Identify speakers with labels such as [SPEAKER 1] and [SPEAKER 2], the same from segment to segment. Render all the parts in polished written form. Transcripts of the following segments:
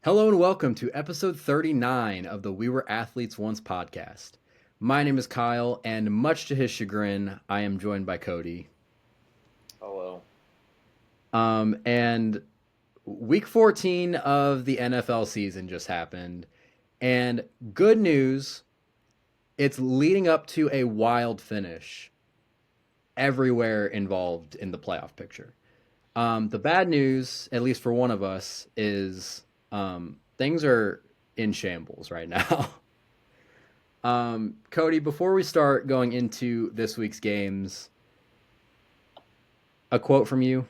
[SPEAKER 1] Hello and welcome to episode 39 of the We Were Athletes Once podcast. My name is Kyle, and much to his chagrin, I am joined by Koty.
[SPEAKER 2] Hello.
[SPEAKER 1] And week 14 of the NFL season just happened. And good news, it's leading up to a wild finish everywhere involved in the playoff picture. The bad news, at least for one of us, is things are in shambles right now. Koty, before we start going into this week's games, a quote from you.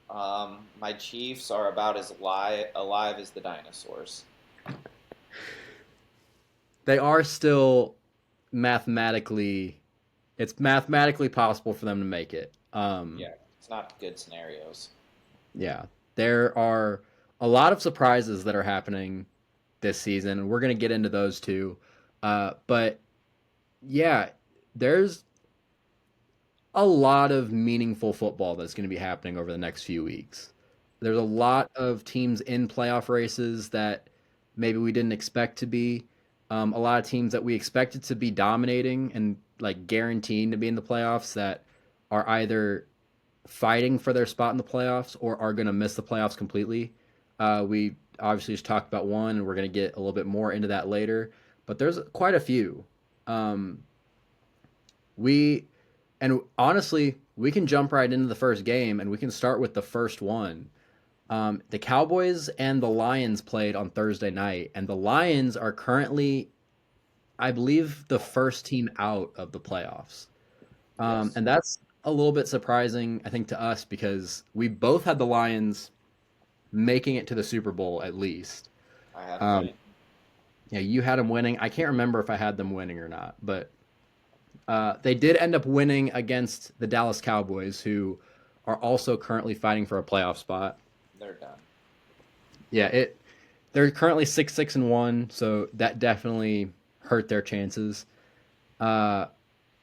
[SPEAKER 2] My Chiefs are about as alive as the dinosaurs.
[SPEAKER 1] They are still mathematically, it's mathematically possible for them to make it.
[SPEAKER 2] Yeah, it's not good scenarios.
[SPEAKER 1] Yeah, there are a lot of surprises that are happening this season, and we're going to get into those too. But yeah, there's a lot of meaningful football that's going to be happening over the next few weeks. There's a lot of teams in playoff races that maybe we didn't expect to be. A lot of teams that we expected to be dominating and like guaranteeing to be in the playoffs that are either fighting for their spot in the playoffs or are going to miss the playoffs completely. We obviously just talked about one, and we're going to get a little bit more into that later. But there's quite a few. Um, we and honestly, we can jump right into the first game, and we can start with the first one. The Cowboys and the Lions played on Thursday night, and the Lions are currently, I believe, the first team out of the playoffs.
[SPEAKER 2] Yes,
[SPEAKER 1] And that's a little bit surprising, I think, to us because we both had the Lions making it to the Super Bowl at least.
[SPEAKER 2] I had them
[SPEAKER 1] Um,
[SPEAKER 2] winning.
[SPEAKER 1] yeah, you had them winning. I can't remember if I had them winning or not, but they did end up winning against the Dallas Cowboys, who are also currently fighting for a playoff spot.
[SPEAKER 2] They're done.
[SPEAKER 1] Yeah, they're currently 6-6-1, so that definitely hurt their chances. Uh,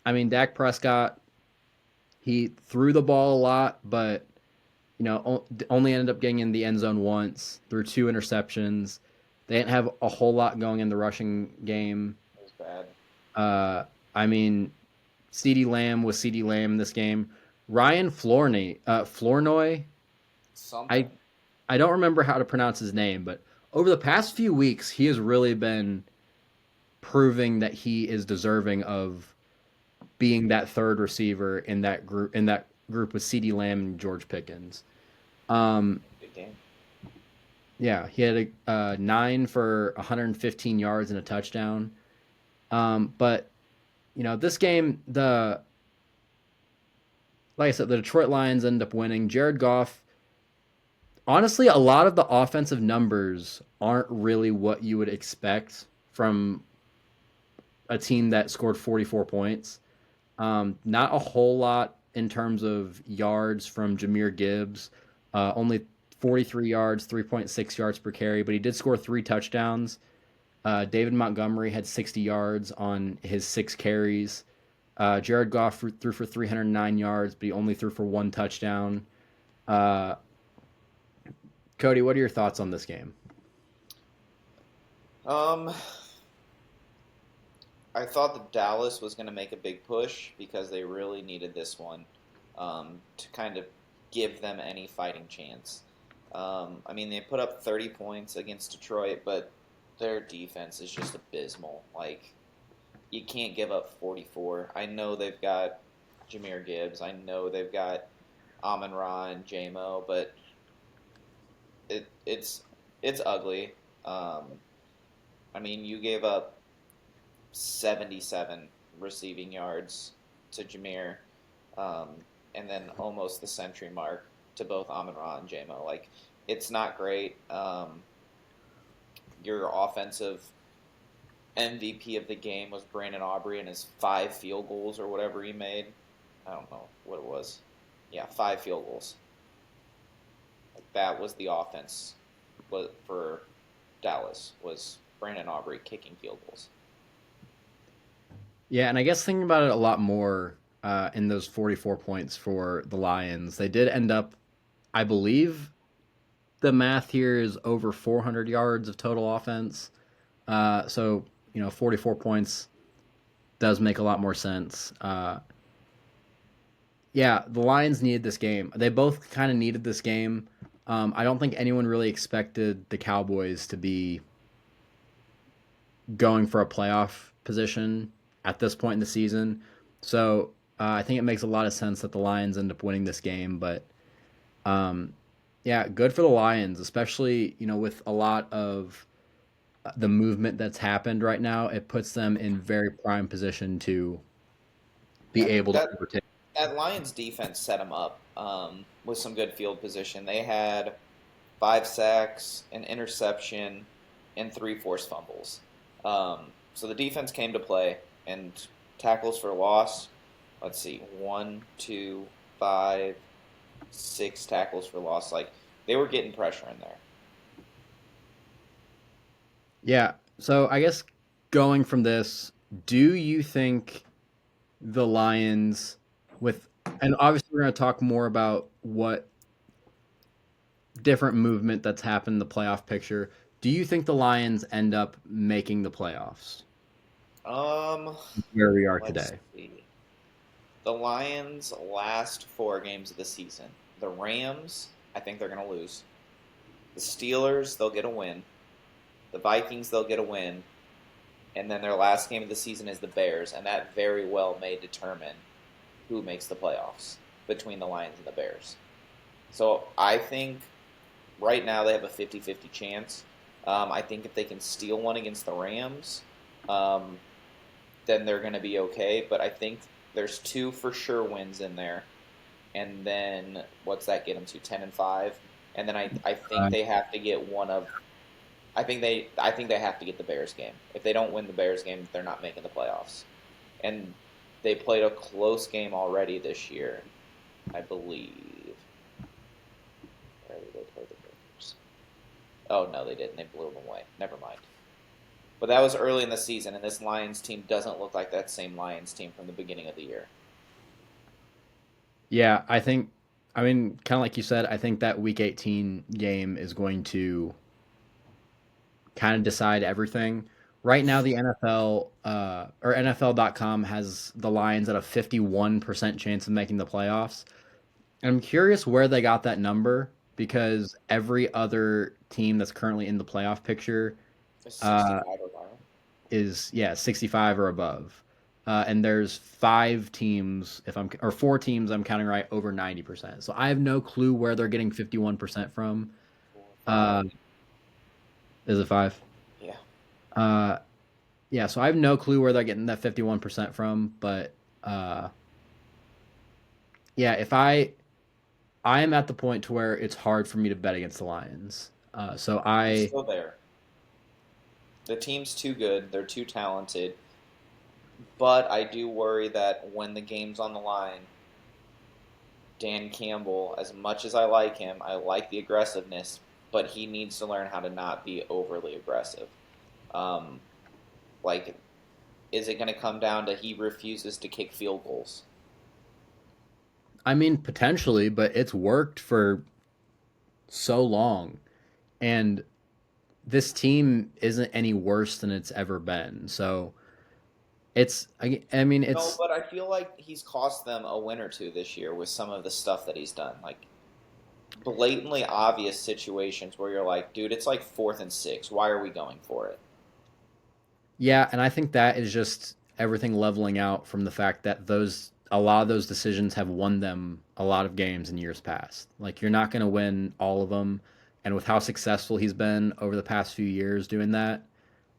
[SPEAKER 1] I mean, Dak Prescott, he threw the ball a lot, but only ended up getting in the end zone once, threw two interceptions. They didn't have a whole lot going in the rushing game.
[SPEAKER 2] It was bad.
[SPEAKER 1] Uh, I mean, CeeDee Lamb was CeeDee Lamb in this game. Ryan Flournoy, I
[SPEAKER 2] Something.
[SPEAKER 1] I don't remember how to pronounce his name, but over the past few weeks, he has really been proving that he is deserving of being that third receiver in that group with CeeDee Lamb and George Pickens. Um,
[SPEAKER 2] Good game.
[SPEAKER 1] yeah, he had a 9 for 115 yards and a touchdown. But this game, the like I said, the Detroit Lions end up winning. Jared Goff, honestly, a lot of the offensive numbers aren't really what you would expect from a team that scored 44 points. Not a whole lot in terms of yards from Jameer Gibbs. Only 43 yards, 3.6 yards per carry, but he did score three touchdowns. David Montgomery had 60 yards on his six carries. Jared Goff threw for 309 yards, but he only threw for one touchdown. Uh, Koty, what are your thoughts on this game?
[SPEAKER 2] Um, I thought that Dallas was going to make a big push because they really needed this one to kind of give them any fighting chance. I mean, they put up 30 points against Detroit, but their defense is just abysmal. Like, you can't give up 44. I know they've got Jameer Gibbs. I know they've got Amon Ra and JMO, but it's ugly. Um, I mean, you gave up 77 receiving yards to Jameer, um, and then almost the century mark to both Amon Ra and JMO. Like, it's not great. Your offensive MVP of the game was Brandon Aubrey and his 5 field goals or whatever he made. I don't know what it was. Yeah, 5 field goals. Like, that was the offense for Dallas, was Brandon Aubrey kicking field goals.
[SPEAKER 1] Yeah, and I guess thinking about it a lot more in those 44 points for the Lions, they did end up, I believe, the math here is over 400 yards of total offense. So 44 points does make a lot more sense. Yeah, the Lions needed this game. They both kind of needed this game. I don't think anyone really expected the Cowboys to be going for a playoff position at this point in the season. So I think it makes a lot of sense that the Lions end up winning this game. But um, yeah, good for the Lions, especially with a lot of the movement that's happened right now. It puts them in very prime position to be
[SPEAKER 2] Yeah,
[SPEAKER 1] able to
[SPEAKER 2] that
[SPEAKER 1] overtake.
[SPEAKER 2] that Lions defense set them up with some good field position. They had 5 sacks, an interception, and 3 forced fumbles. So the defense came to play and tackles for loss. Let's see, one, two, five, 6 tackles for loss. Like they were getting pressure in there.
[SPEAKER 1] Yeah. So I guess going from this, do you think the Lions with and obviously we're going to talk more about what different movement that's happened in the playoff picture. Do you think the Lions end up making the playoffs
[SPEAKER 2] Um,
[SPEAKER 1] where we are
[SPEAKER 2] let's
[SPEAKER 1] today?
[SPEAKER 2] see. The Lions' last 4 games of the season. The Rams, I think they're going to lose. The Steelers, they'll get a win. The Vikings, they'll get a win. And then their last game of the season is the Bears, and that very well may determine who makes the playoffs between the Lions and the Bears. So I think right now they have a 50-50 chance. I think if they can steal one against the Rams, um, then they're going to be okay. But I think there's 2 for sure wins in there. And then what's that get them to? 10-5. And then I think
[SPEAKER 1] Uh,
[SPEAKER 2] they have to get one of I think they have to get the Bears game. If they don't win the Bears game, they're not making the playoffs. And they played a close game already this year, I believe. Where did they play the Bears? Oh no, they didn't. They blew them away. Never mind. But that was early in the season, and this Lions team doesn't look like that same Lions team from the beginning of the year.
[SPEAKER 1] yeah, I mean, kind of like you said, I think that Week 18 game is going to kind of decide everything. Right now, the NFL or NFL.com has the Lions at a 51% chance of making the playoffs. I'm curious where they got that number because every other team that's currently in the playoff picture
[SPEAKER 2] It's
[SPEAKER 1] uh,
[SPEAKER 2] 65 or higher.
[SPEAKER 1] is 65 or above, and there's 5 teams if I'm or 4 teams I'm counting right over 90%. So I have no clue where they're getting 51% from.
[SPEAKER 2] Four,
[SPEAKER 1] Uh,
[SPEAKER 2] five.
[SPEAKER 1] is it 5?
[SPEAKER 2] Yeah.
[SPEAKER 1] Uh, yeah, so I have no clue where they're getting that 51% from, but uh, yeah, if I am at the point to where it's hard for me to bet against the Lions. So
[SPEAKER 2] I'm
[SPEAKER 1] I
[SPEAKER 2] still there. The team's too good. They're too talented. But I do worry that when the game's on the line, Dan Campbell, as much as I like him, I like the aggressiveness, but he needs to learn how to not be overly aggressive. Um, like, is it going to come down to he refuses to kick field goals?
[SPEAKER 1] I mean potentially, but it's worked for so long, and this team isn't any worse than it's ever been. So I mean
[SPEAKER 2] No,
[SPEAKER 1] it's
[SPEAKER 2] but I feel like he's cost them a win or two this year with some of the stuff that he's done. Like, blatantly obvious situations where you're like, dude, it's like 4th and 6. Why are we going for it?
[SPEAKER 1] yeah, and I think that is just everything leveling out from the fact that those a lot of those decisions have won them a lot of games in years past. Like you're not going to win all of them, and with how successful he's been over the past few years doing that,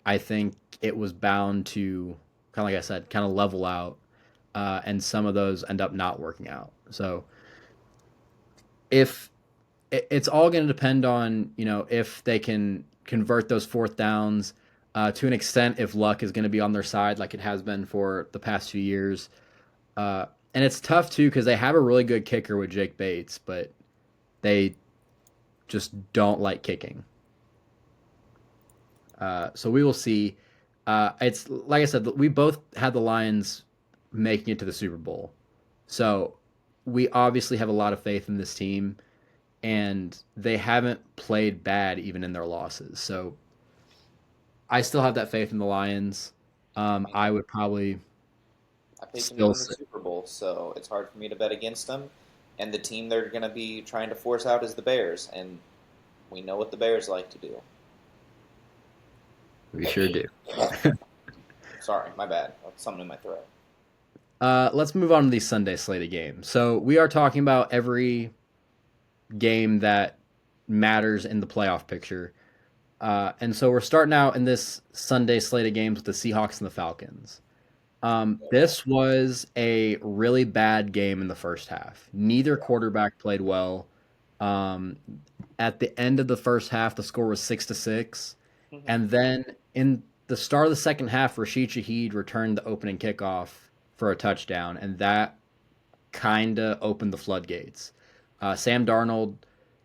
[SPEAKER 1] I think it was bound to kind of like I said, kind of level out, and some of those end up not working out. So if it's all going to depend on if they can convert those fourth downs to an extent, if luck is going to be on their side like it has been for the past few years. uh, and it's tough too because they have a really good kicker with Jake Bates, but they just don't like kicking. So we will see. It's like I said, we both had the Lions making it to the Super Bowl, so we obviously have a lot of faith in this team. and they haven't played bad even in their losses. So I still have that faith in the Lions.
[SPEAKER 2] I mean,
[SPEAKER 1] I would probably
[SPEAKER 2] I picked them to
[SPEAKER 1] still
[SPEAKER 2] win the
[SPEAKER 1] say,
[SPEAKER 2] Super Bowl, so it's hard for me to bet against them. And the team they're going to be trying to force out is the Bears, and we know what the Bears like to do.
[SPEAKER 1] we sure do.
[SPEAKER 2] Sorry, my bad. Something in my throat.
[SPEAKER 1] Let's move on to the Sunday slate of games. So we are talking about every game that matters in the playoff picture. And so we're starting out in this Sunday slate of games with the Seahawks and the Falcons. This was a really bad game in the first half. Neither quarterback played well. Um, at the end of the first half, the score was 6-6, and then in the start of the second half, Rashid Shaheed returned the opening kickoff for a touchdown, and that kind of opened the floodgates. Sam Darnold,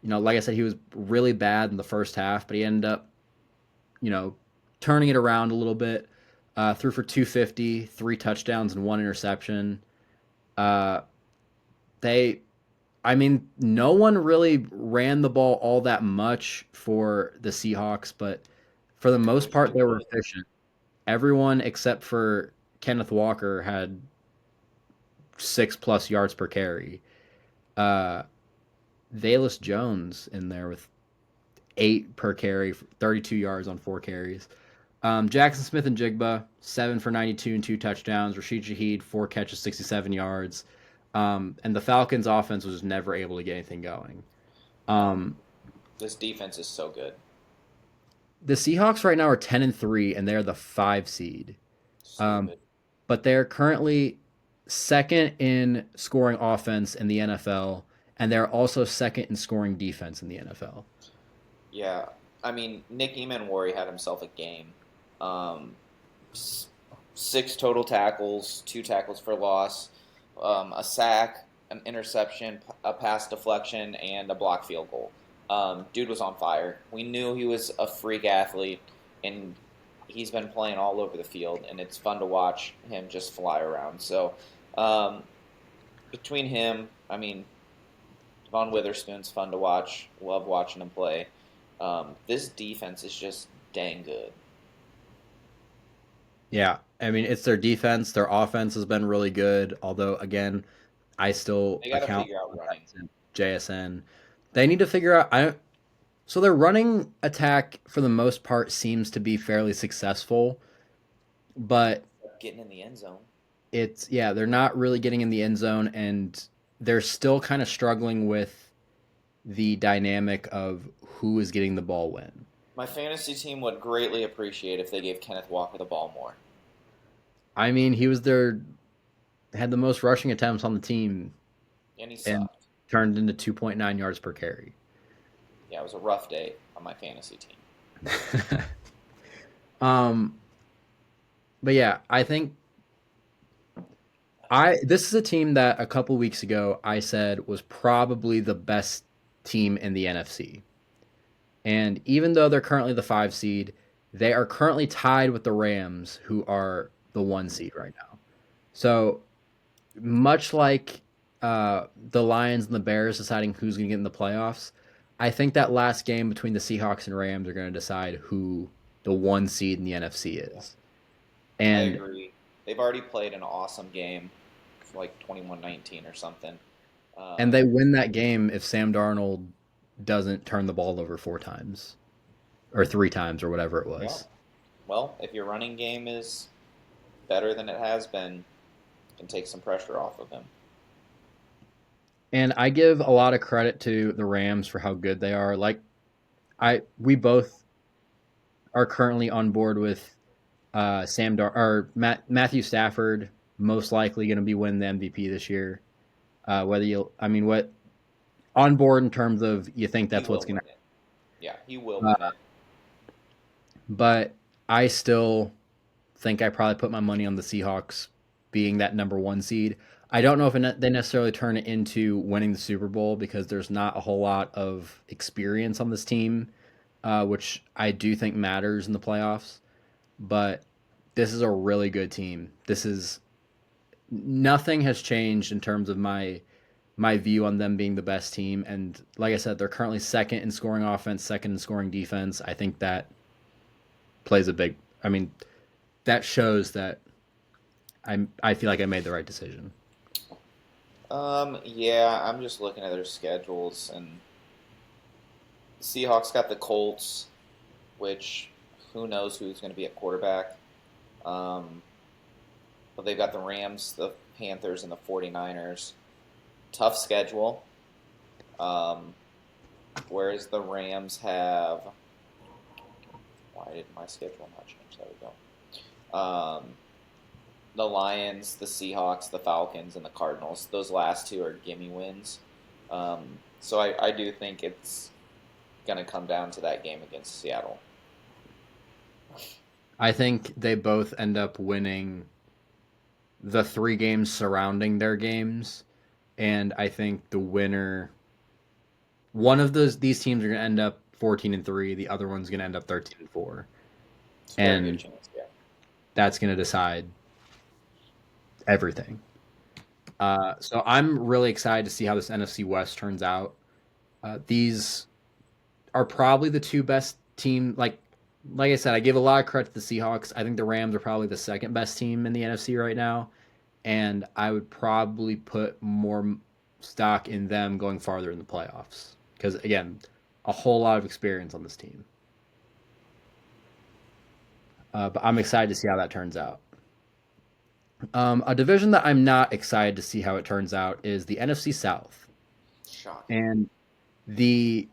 [SPEAKER 1] like I said, he was really bad in the first half, but he ended up, you know, turning it around a little bit. Threw for 250, three touchdowns and one interception. Uh, they, I mean, no one really ran the ball all that much for the Seahawks, but for the
[SPEAKER 2] I
[SPEAKER 1] most
[SPEAKER 2] wish
[SPEAKER 1] part,
[SPEAKER 2] they
[SPEAKER 1] they were
[SPEAKER 2] would.
[SPEAKER 1] efficient. Everyone except for Kenneth Walker had 6+ yards per carry. Uh, Valus Jones in there with 8 per carry, 32 yards on 4 carries. Jackson Smith and Jigba, 7 for 92 and two touchdowns. Rashid Shaheed, 4 catches, 67 yards. And the Falcons' offense was never able to get anything going.
[SPEAKER 2] No,
[SPEAKER 1] Um,
[SPEAKER 2] this defense is so good.
[SPEAKER 1] the Seahawks right now are 10-3, and they're the 5 seed.
[SPEAKER 2] So
[SPEAKER 1] Um,
[SPEAKER 2] good.
[SPEAKER 1] but they're currently second in scoring offense in the NFL, and they're also second in scoring defense in the NFL.
[SPEAKER 2] Yeah. I mean, Nick Emanwari had himself a game. Um, 6 total tackles, 2 tackles for loss, a sack, an interception, a pass deflection, and a block field goal. Dude was on fire. We knew he was a freak athlete, and he's been playing all over the field, and it's fun to watch him just fly around. So, um, between him, I mean, Von Witherspoon's fun to watch. Love watching him play. This defense is just dang good.
[SPEAKER 1] Yeah, I mean it's their defense. Their offense has been really good. Although again, I still
[SPEAKER 2] They got to
[SPEAKER 1] account
[SPEAKER 2] figure out
[SPEAKER 1] for
[SPEAKER 2] running.
[SPEAKER 1] JSN. They need to figure out. So their running attack for the most part seems to be fairly successful, but
[SPEAKER 2] Getting in the end zone.
[SPEAKER 1] it's yeah they're not really getting in the end zone, and they're still kind of struggling with the dynamic of who is getting the ball when.
[SPEAKER 2] My fantasy team would greatly appreciate if they gave Kenneth Walker the ball more.
[SPEAKER 1] I mean, he was their had the most rushing attempts on the team
[SPEAKER 2] And he
[SPEAKER 1] and
[SPEAKER 2] sucked.
[SPEAKER 1] turned into 2.9 yards per carry.
[SPEAKER 2] Yeah, it was a rough day on my fantasy team.
[SPEAKER 1] um, but yeah, I think I this is a team that a couple weeks ago I said was probably the best team in the NFC. And even though they're currently the 5 seed, they are currently tied with the Rams, who are the 1 seed right now. So much like the Lions and the Bears deciding who's going to get in the playoffs, I think that last game between the Seahawks and Rams are going to decide who the 1 seed in the NFC is.
[SPEAKER 2] I
[SPEAKER 1] And
[SPEAKER 2] agree. They've already played an awesome game, like 21-19 or something.
[SPEAKER 1] and
[SPEAKER 2] Um,
[SPEAKER 1] they win that game if Sam Darnold doesn't turn the ball over 4 times or 3 times or whatever it
[SPEAKER 2] yeah.
[SPEAKER 1] was.
[SPEAKER 2] Well, if your running game is better than it has been, you can take some pressure off of him.
[SPEAKER 1] And I give a lot of credit to the Rams for how good they are. Like we both are currently on board with Matthew Stafford most likely going to be winning the MVP this year. Whether you, I mean, what on board in terms of you think
[SPEAKER 2] He
[SPEAKER 1] that's what's
[SPEAKER 2] will
[SPEAKER 1] going
[SPEAKER 2] win it. Yeah, he will
[SPEAKER 1] to,
[SPEAKER 2] win it.
[SPEAKER 1] but I still think I probably put my money on the Seahawks being that number 1 seed. I don't know if they necessarily turn it into winning the Super Bowl because there's not a whole lot of experience on this team, which I do think matters in the playoffs. But this is a really good team. This is nothing has changed in terms of my my view on them being the best team. And like I said, they're currently second in scoring offense, second in scoring defense. I think that plays a big. I mean, that shows that I feel like I made the right decision.
[SPEAKER 2] Yeah, I'm just looking at their schedules, and the Seahawks got the Colts, which who knows who's going to be at quarterback. Um, but they've got the Rams, the Panthers, and the 49ers. Tough schedule. Um, whereas the Rams have. Why did my schedule not change? There we go. The Lions, the Seahawks, the Falcons, and the Cardinals. Those last two are gimme wins. So I do think it's going to come down to that game against Seattle.
[SPEAKER 1] I think they both end up winning the three games surrounding their games, and I think the winner, one of these teams are going to end up 14-3. The other one's going to end up 13-4,
[SPEAKER 2] It's a very good
[SPEAKER 1] and
[SPEAKER 2] chance, yeah.
[SPEAKER 1] that's going to decide everything. So I'm really excited to see how this NFC West turns out. These are probably the two best team. Like I said, I give a lot of credit to the Seahawks. I think the Rams are probably the second best team in the NFC right now, and I would probably put more stock in them going farther in the playoffs because again, a whole lot of experience on this team. But I'm excited to see how that turns out. A division that I'm not excited to see how it turns out is the NFC South,
[SPEAKER 2] Shocking.
[SPEAKER 1] and the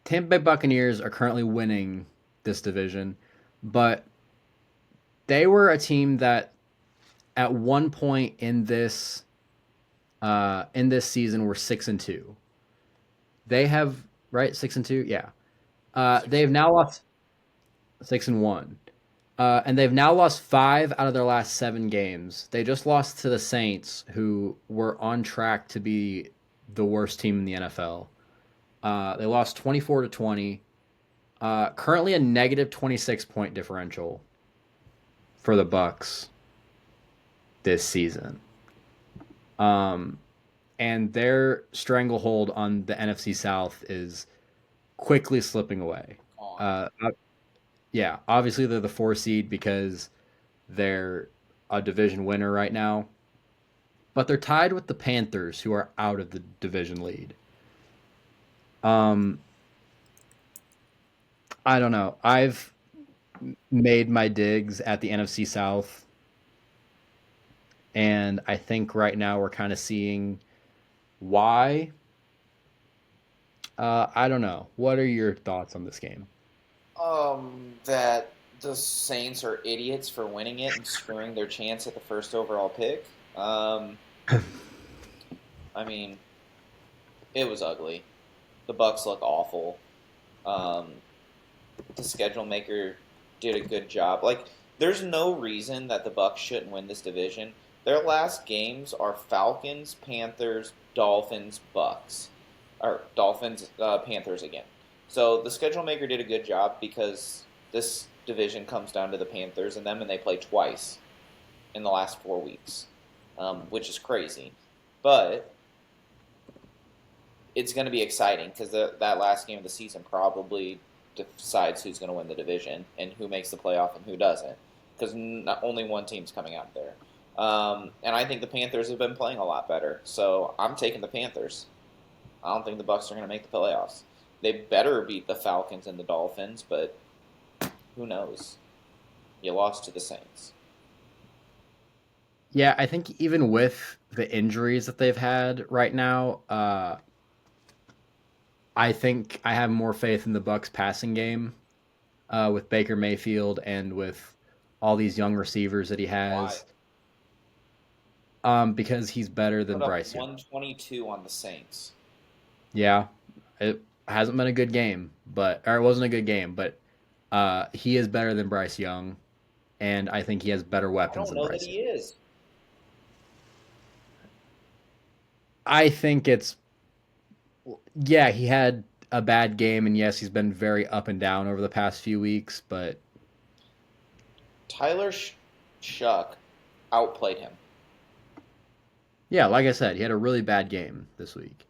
[SPEAKER 1] Tampa Bay Buccaneers are currently winning this division, but they were a team that at one point in this season were 6-2. They have right 6-2, yeah.
[SPEAKER 2] Six
[SPEAKER 1] They've
[SPEAKER 2] and
[SPEAKER 1] now
[SPEAKER 2] one.
[SPEAKER 1] lost 6-1, and they've now lost five out of their last 7 games. They just lost to the Saints, who were on track to be the worst team in the NFL. They lost 24-20. Currently a negative 26 point differential for the Bucks this season. Um, and their stranglehold on the NFC South is quickly slipping away.
[SPEAKER 2] On.
[SPEAKER 1] Uh, yeah, obviously they're the 4 seed because they're a division winner right now, but they're tied with the Panthers, who are out of the division lead. Um, I don't know. I've made my digs at the NFC South, and I think right now we're kind of seeing why. I don't know. What are your thoughts on this game?
[SPEAKER 2] That the Saints are idiots for winning it and screwing their chance at the first overall pick. Um, I mean, it was ugly. The Bucks look awful. Um, the schedule maker did a good job. Like, there's no reason that the Bucks shouldn't win this division. Their last games are Falcons, Panthers, Dolphins, Bucks, or Dolphins, Panthers again. So the schedule maker did a good job because this division comes down to the Panthers and them, and they play twice in the last 4 weeks, which is crazy. But it's going to be exciting because that last game of the season probably decides who's going to win the division and who makes the playoff and who doesn't. Because only one team's coming out there. And I think the Panthers have been playing a lot better. So I'm taking the Panthers. I don't think the Bucks are going to make the playoffs. They better beat the Falcons and the Dolphins, but who knows? You lost to the Saints.
[SPEAKER 1] Yeah, I think even with the injuries that they've had right now, I think I have more faith in the Bucks passing game with Baker Mayfield and with all these young receivers that he
[SPEAKER 2] Why?
[SPEAKER 1] has, because he's better than
[SPEAKER 2] Put up
[SPEAKER 1] Bryce Young.
[SPEAKER 2] 122 on the Saints.
[SPEAKER 1] Yeah, it hasn't been a good game, or it wasn't a good game, but he is better than Bryce Young, and I think he has better
[SPEAKER 2] I
[SPEAKER 1] weapons
[SPEAKER 2] don't
[SPEAKER 1] than
[SPEAKER 2] know that
[SPEAKER 1] Bryce
[SPEAKER 2] he
[SPEAKER 1] Young.
[SPEAKER 2] is.
[SPEAKER 1] I think it's yeah, he had a bad game, and yes, he's been very up and down over the past few weeks, but
[SPEAKER 2] Tyler Shuck outplayed him.
[SPEAKER 1] Yeah, like I said, he had a really bad game this week.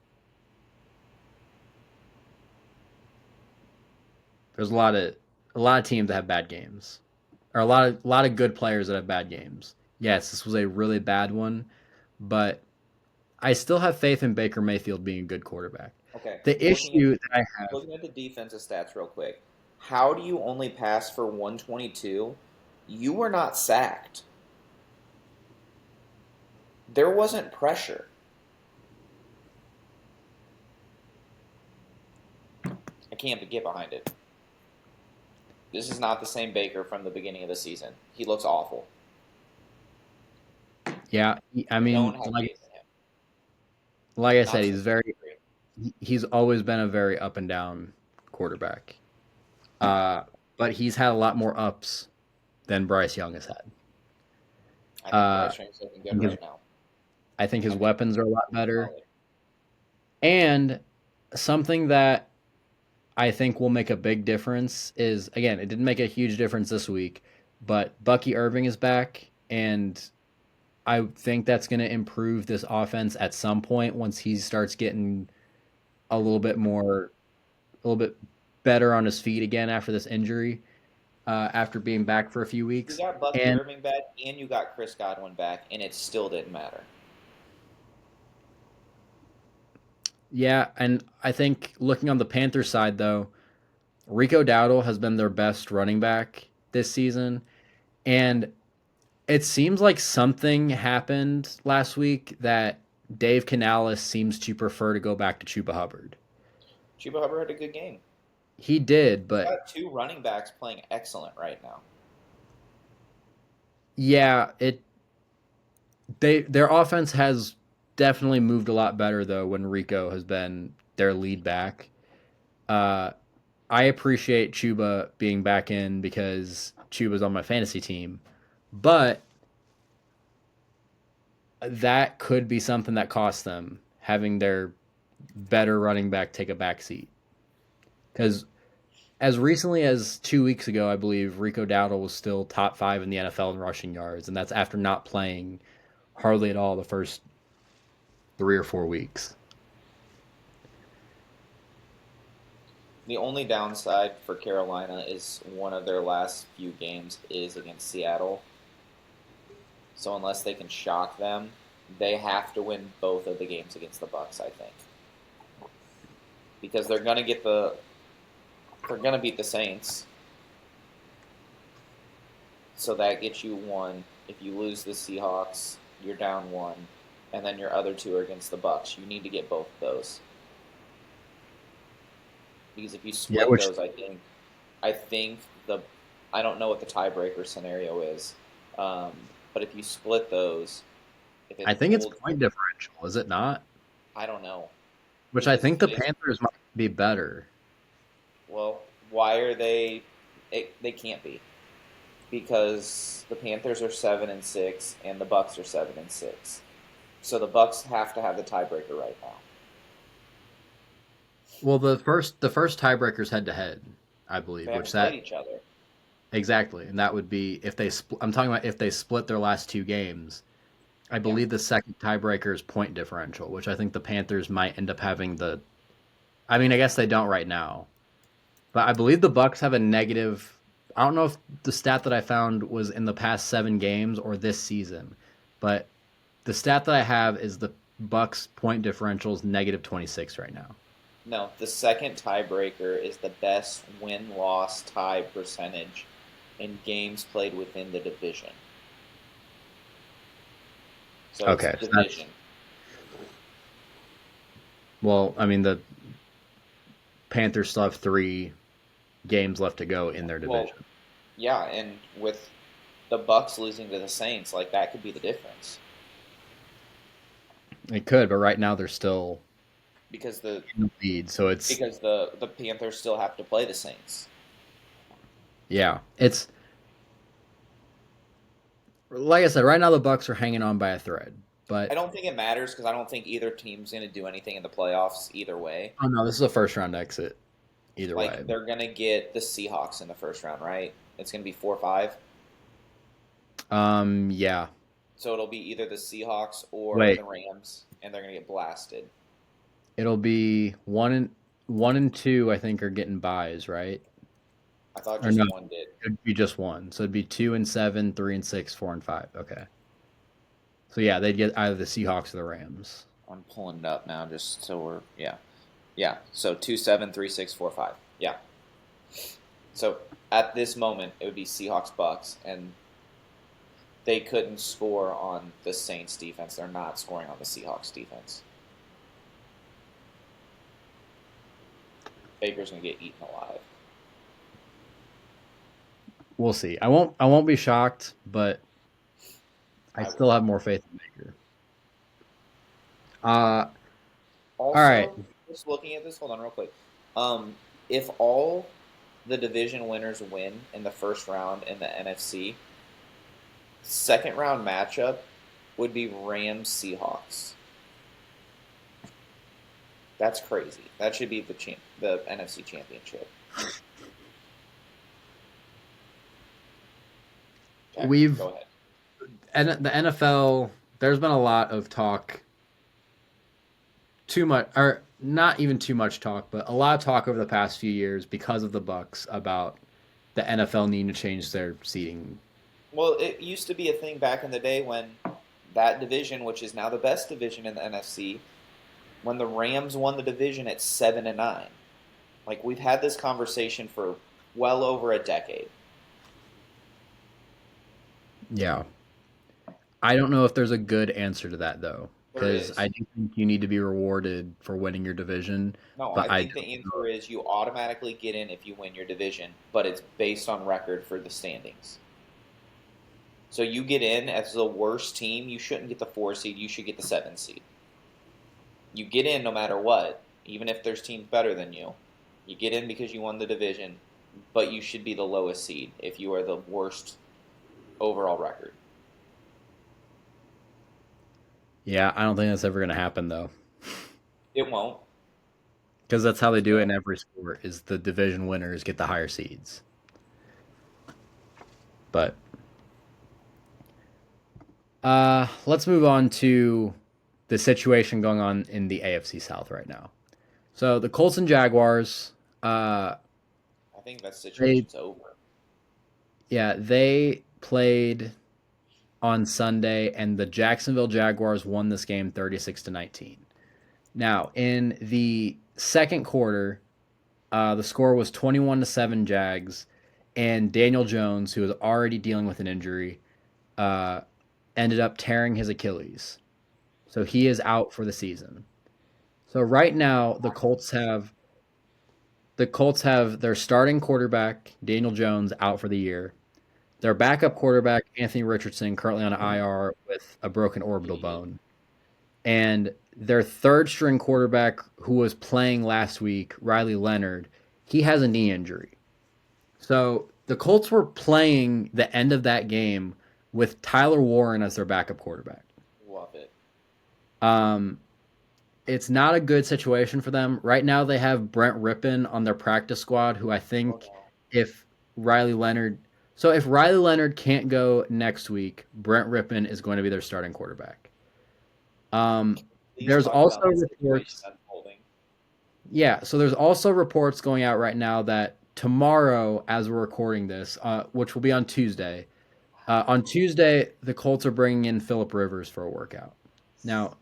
[SPEAKER 1] There's a lot of teams that have bad games, or a lot of good players that have bad games. Yes, this was a really bad one, but I still have faith in Baker Mayfield being a good quarterback.
[SPEAKER 2] Okay,
[SPEAKER 1] The issue that I have,
[SPEAKER 2] looking at the defensive stats real quick. How do you only pass for 122? You were not sacked. There wasn't pressure. I can't get behind it. This is not the same Baker from the beginning of the season. He looks awful.
[SPEAKER 1] yeah, I
[SPEAKER 2] Don't
[SPEAKER 1] mean,
[SPEAKER 2] have
[SPEAKER 1] like
[SPEAKER 2] faith in him.
[SPEAKER 1] like I said,
[SPEAKER 2] Not since week 3.
[SPEAKER 1] he's always been a very up and down quarterback. Uh, but he's had a lot more ups than Bryce Young has had.
[SPEAKER 2] I think
[SPEAKER 1] Uh,
[SPEAKER 2] Bryce Young's looking
[SPEAKER 1] I
[SPEAKER 2] good
[SPEAKER 1] think his
[SPEAKER 2] right now.
[SPEAKER 1] I think his
[SPEAKER 2] I think
[SPEAKER 1] weapons are a lot better,
[SPEAKER 2] solid.
[SPEAKER 1] and something that I think will make a big difference is, again, it didn't make a huge difference this week, but Bucky Irving is back, and I think that's going to improve this offense at some point once he starts getting a little bit more, a little bit better on his feet again after this injury, after being back for a few
[SPEAKER 2] You
[SPEAKER 1] weeks.
[SPEAKER 2] got Bucky
[SPEAKER 1] And
[SPEAKER 2] Irving back and you got Chris Godwin back, and it still didn't matter.
[SPEAKER 1] yeah, and I think looking on the Panthers side though, Rico Dowdle has been their best running back this season, and it seems like something happened last week that Dave Canales seems to prefer to go back to Chuba Hubbard.
[SPEAKER 2] Chuba Hubbard had a good game.
[SPEAKER 1] He did,
[SPEAKER 2] You
[SPEAKER 1] but
[SPEAKER 2] got two running backs playing excellent right now.
[SPEAKER 1] yeah, their offense has definitely moved a lot better though when Rico has been their lead back. Uh, I appreciate Chuba being back in because Chuba's on my fantasy team, but that could be something that costs them having their better running back take a back seat. Because as recently as 2 weeks ago, I believe Rico Dowdle was still top five in the NFL in rushing yards, and that's after not playing hardly at all the first 3 or 4 weeks.
[SPEAKER 2] The only downside for Carolina is one of their last few games is against Seattle. So unless they can shock them, they have to win both of the games against the Bucks, I think. Because they're gonna beat the Saints. So that gets you one. If you lose the Seahawks, you're down one. And then your other two are against the Bucks. You need to get both of those. Because if you
[SPEAKER 1] Yeah,
[SPEAKER 2] split
[SPEAKER 1] which
[SPEAKER 2] those, I think the I don't know what the tiebreaker scenario is, um, but if you split those, if it
[SPEAKER 1] I think it's
[SPEAKER 2] holds,
[SPEAKER 1] point differential, is it not?
[SPEAKER 2] I don't know
[SPEAKER 1] Which I
[SPEAKER 2] because
[SPEAKER 1] think
[SPEAKER 2] if
[SPEAKER 1] the
[SPEAKER 2] it is,
[SPEAKER 1] Panthers might be better.
[SPEAKER 2] well, why are they? They can't be because the Panthers are 7-6 and the Bucks are 7-6. So the Bucks have to have the tiebreaker right now.
[SPEAKER 1] Well, the first tiebreakers head to head, I believe,
[SPEAKER 2] They
[SPEAKER 1] which
[SPEAKER 2] haven't played
[SPEAKER 1] that
[SPEAKER 2] each other.
[SPEAKER 1] exactly, and that would be if I'm talking about if they split their last two games. I
[SPEAKER 2] Yeah,
[SPEAKER 1] believe the second tiebreaker is point differential, which I think the Panthers might end up having the. I mean, I guess they don't right now, but I believe the Bucks have a negative. I don't know if the stat that I found was in the past 7 games or this season, but the stat that I have is the Bucks point differential is -26 right now.
[SPEAKER 2] no, the second tiebreaker is the best win-loss tie percentage in games played within the division. So it's
[SPEAKER 1] Okay, so that's
[SPEAKER 2] division.
[SPEAKER 1] well. I mean, the Panthers still have 3 games left to go in their
[SPEAKER 2] Well,
[SPEAKER 1] division.
[SPEAKER 2] yeah, and with the Bucks losing to the Saints, like that could be the difference
[SPEAKER 1] It could, but right now they're still
[SPEAKER 2] because the
[SPEAKER 1] in the lead. So it's
[SPEAKER 2] the Panthers still have to play the Saints.
[SPEAKER 1] yeah, it's like I said. Right now the Bucks are hanging on by a thread,
[SPEAKER 2] I
[SPEAKER 1] but
[SPEAKER 2] don't think it matters because I don't think either team's going to do anything in the playoffs either way.
[SPEAKER 1] oh no, this is a first round exit either way.
[SPEAKER 2] Like they're going to get the Seahawks in the first round, right? It's going to be 4-5.
[SPEAKER 1] Yeah,
[SPEAKER 2] So it'll be either the Seahawks or
[SPEAKER 1] Wait,
[SPEAKER 2] the Rams, and they're gonna get blasted.
[SPEAKER 1] it'll be one and two. I think are getting buys, right?
[SPEAKER 2] I thought
[SPEAKER 1] Or
[SPEAKER 2] just
[SPEAKER 1] no,
[SPEAKER 2] one did.
[SPEAKER 1] it'd be just one. So it'd be 2 and 7, 3 and 6, 4 and 5. Okay. So yeah, they'd get either the Seahawks or the Rams.
[SPEAKER 2] I'm pulling it up now, just so we're yeah. So 2, 7, 3, 6, 4, 5. Yeah. So at this moment, it would be Seahawks Bucks, and they couldn't score on the Saints defense. They're not scoring on the Seahawks defense. Baker's gonna get eaten alive.
[SPEAKER 1] We'll see. I won't be shocked, but I
[SPEAKER 2] I
[SPEAKER 1] still
[SPEAKER 2] would.
[SPEAKER 1] have more faith in Baker. Uh, all right.
[SPEAKER 2] Also, just looking at this, hold on real quick. Um, if all the division winners win in the first round in the NFC, second round matchup would be Rams Seahawks. That's crazy. That should be the NFC Championship. Okay,
[SPEAKER 1] We've
[SPEAKER 2] go ahead.
[SPEAKER 1] and the NFL. There's been a lot of talk, too much, or not even too much talk, but a lot of talk over the past few years because of the Bucks about the NFL needing to change their seating.
[SPEAKER 2] Well, it used to be a thing back in the day when that division, which is now the best division in the NFC, when the Rams won the division at 7-9. Like we've had this conversation for well over a decade.
[SPEAKER 1] Yeah. I don't know if there's a good answer to that though,
[SPEAKER 2] There
[SPEAKER 1] because I
[SPEAKER 2] is.
[SPEAKER 1] do think you need to be rewarded for winning your division,
[SPEAKER 2] No, I
[SPEAKER 1] but I
[SPEAKER 2] think
[SPEAKER 1] don't
[SPEAKER 2] the
[SPEAKER 1] know.
[SPEAKER 2] answer is you automatically get in if you win your division, but it's based on record for the standings. So you get in as the worst team, you shouldn't get the 4 seed, you should get the 7 seed. You get in no matter what, even if there's teams better than you. You get in because you won the division, but you should be the lowest seed if you are the worst overall record.
[SPEAKER 1] Yeah, I don't think that's ever going to happen though,
[SPEAKER 2] It won't.
[SPEAKER 1] because that's how they do it in
[SPEAKER 2] So
[SPEAKER 1] every sport. Is the division winners get the higher seeds. But let's move on to the situation going on in the AFC South right now. So the Colts and Jaguars, uh,
[SPEAKER 2] I think that
[SPEAKER 1] they
[SPEAKER 2] situation's over.
[SPEAKER 1] they played on Sunday, and the Jacksonville Jaguars won this game 36-19. Now in the second quarter, the score was 21-7 Jags, and Daniel Jones, who was already dealing with an injury, uh, ended up tearing his Achilles. So he is out for the season. So right now the Colts have their starting quarterback Daniel Jones out for the year. Their backup quarterback Anthony Richardson currently on IR with a broken orbital bone, and their third string quarterback who was playing last week, Riley Leonard, he has a knee injury. So the Colts were playing the end of that game with Tyler Warren as their backup quarterback.
[SPEAKER 2] Love it.
[SPEAKER 1] Um, it's not a good situation for them. Right now, they have Brent Rippon on their practice squad, who I
[SPEAKER 2] Oh
[SPEAKER 1] think
[SPEAKER 2] no.
[SPEAKER 1] if Riley Leonard. So if Riley Leonard can't go next week, Brent Rippon is going to be their starting quarterback. Um,
[SPEAKER 2] Please
[SPEAKER 1] there's
[SPEAKER 2] talk
[SPEAKER 1] also
[SPEAKER 2] about the situation
[SPEAKER 1] reports.
[SPEAKER 2] unfolding.
[SPEAKER 1] Yeah, so there's also reports going out right now that tomorrow, as we're recording this, which will be on Tuesday, the Colts are bringing in Philip Rivers for a workout. Now,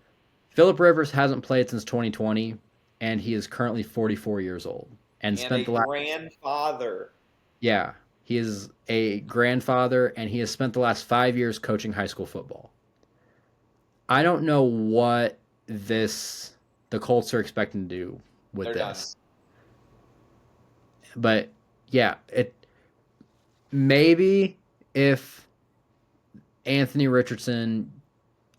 [SPEAKER 1] Philip Rivers hasn't played since 2020, and he is currently 44 years old and
[SPEAKER 2] And
[SPEAKER 1] spent
[SPEAKER 2] a
[SPEAKER 1] the last
[SPEAKER 2] grandfather.
[SPEAKER 1] yeah he is a grandfather and he has spent the last 5 years coaching high school football. I don't know what this the Colts are expecting to do with
[SPEAKER 2] They're done.
[SPEAKER 1] this, but yeah, it maybe if Anthony Richardson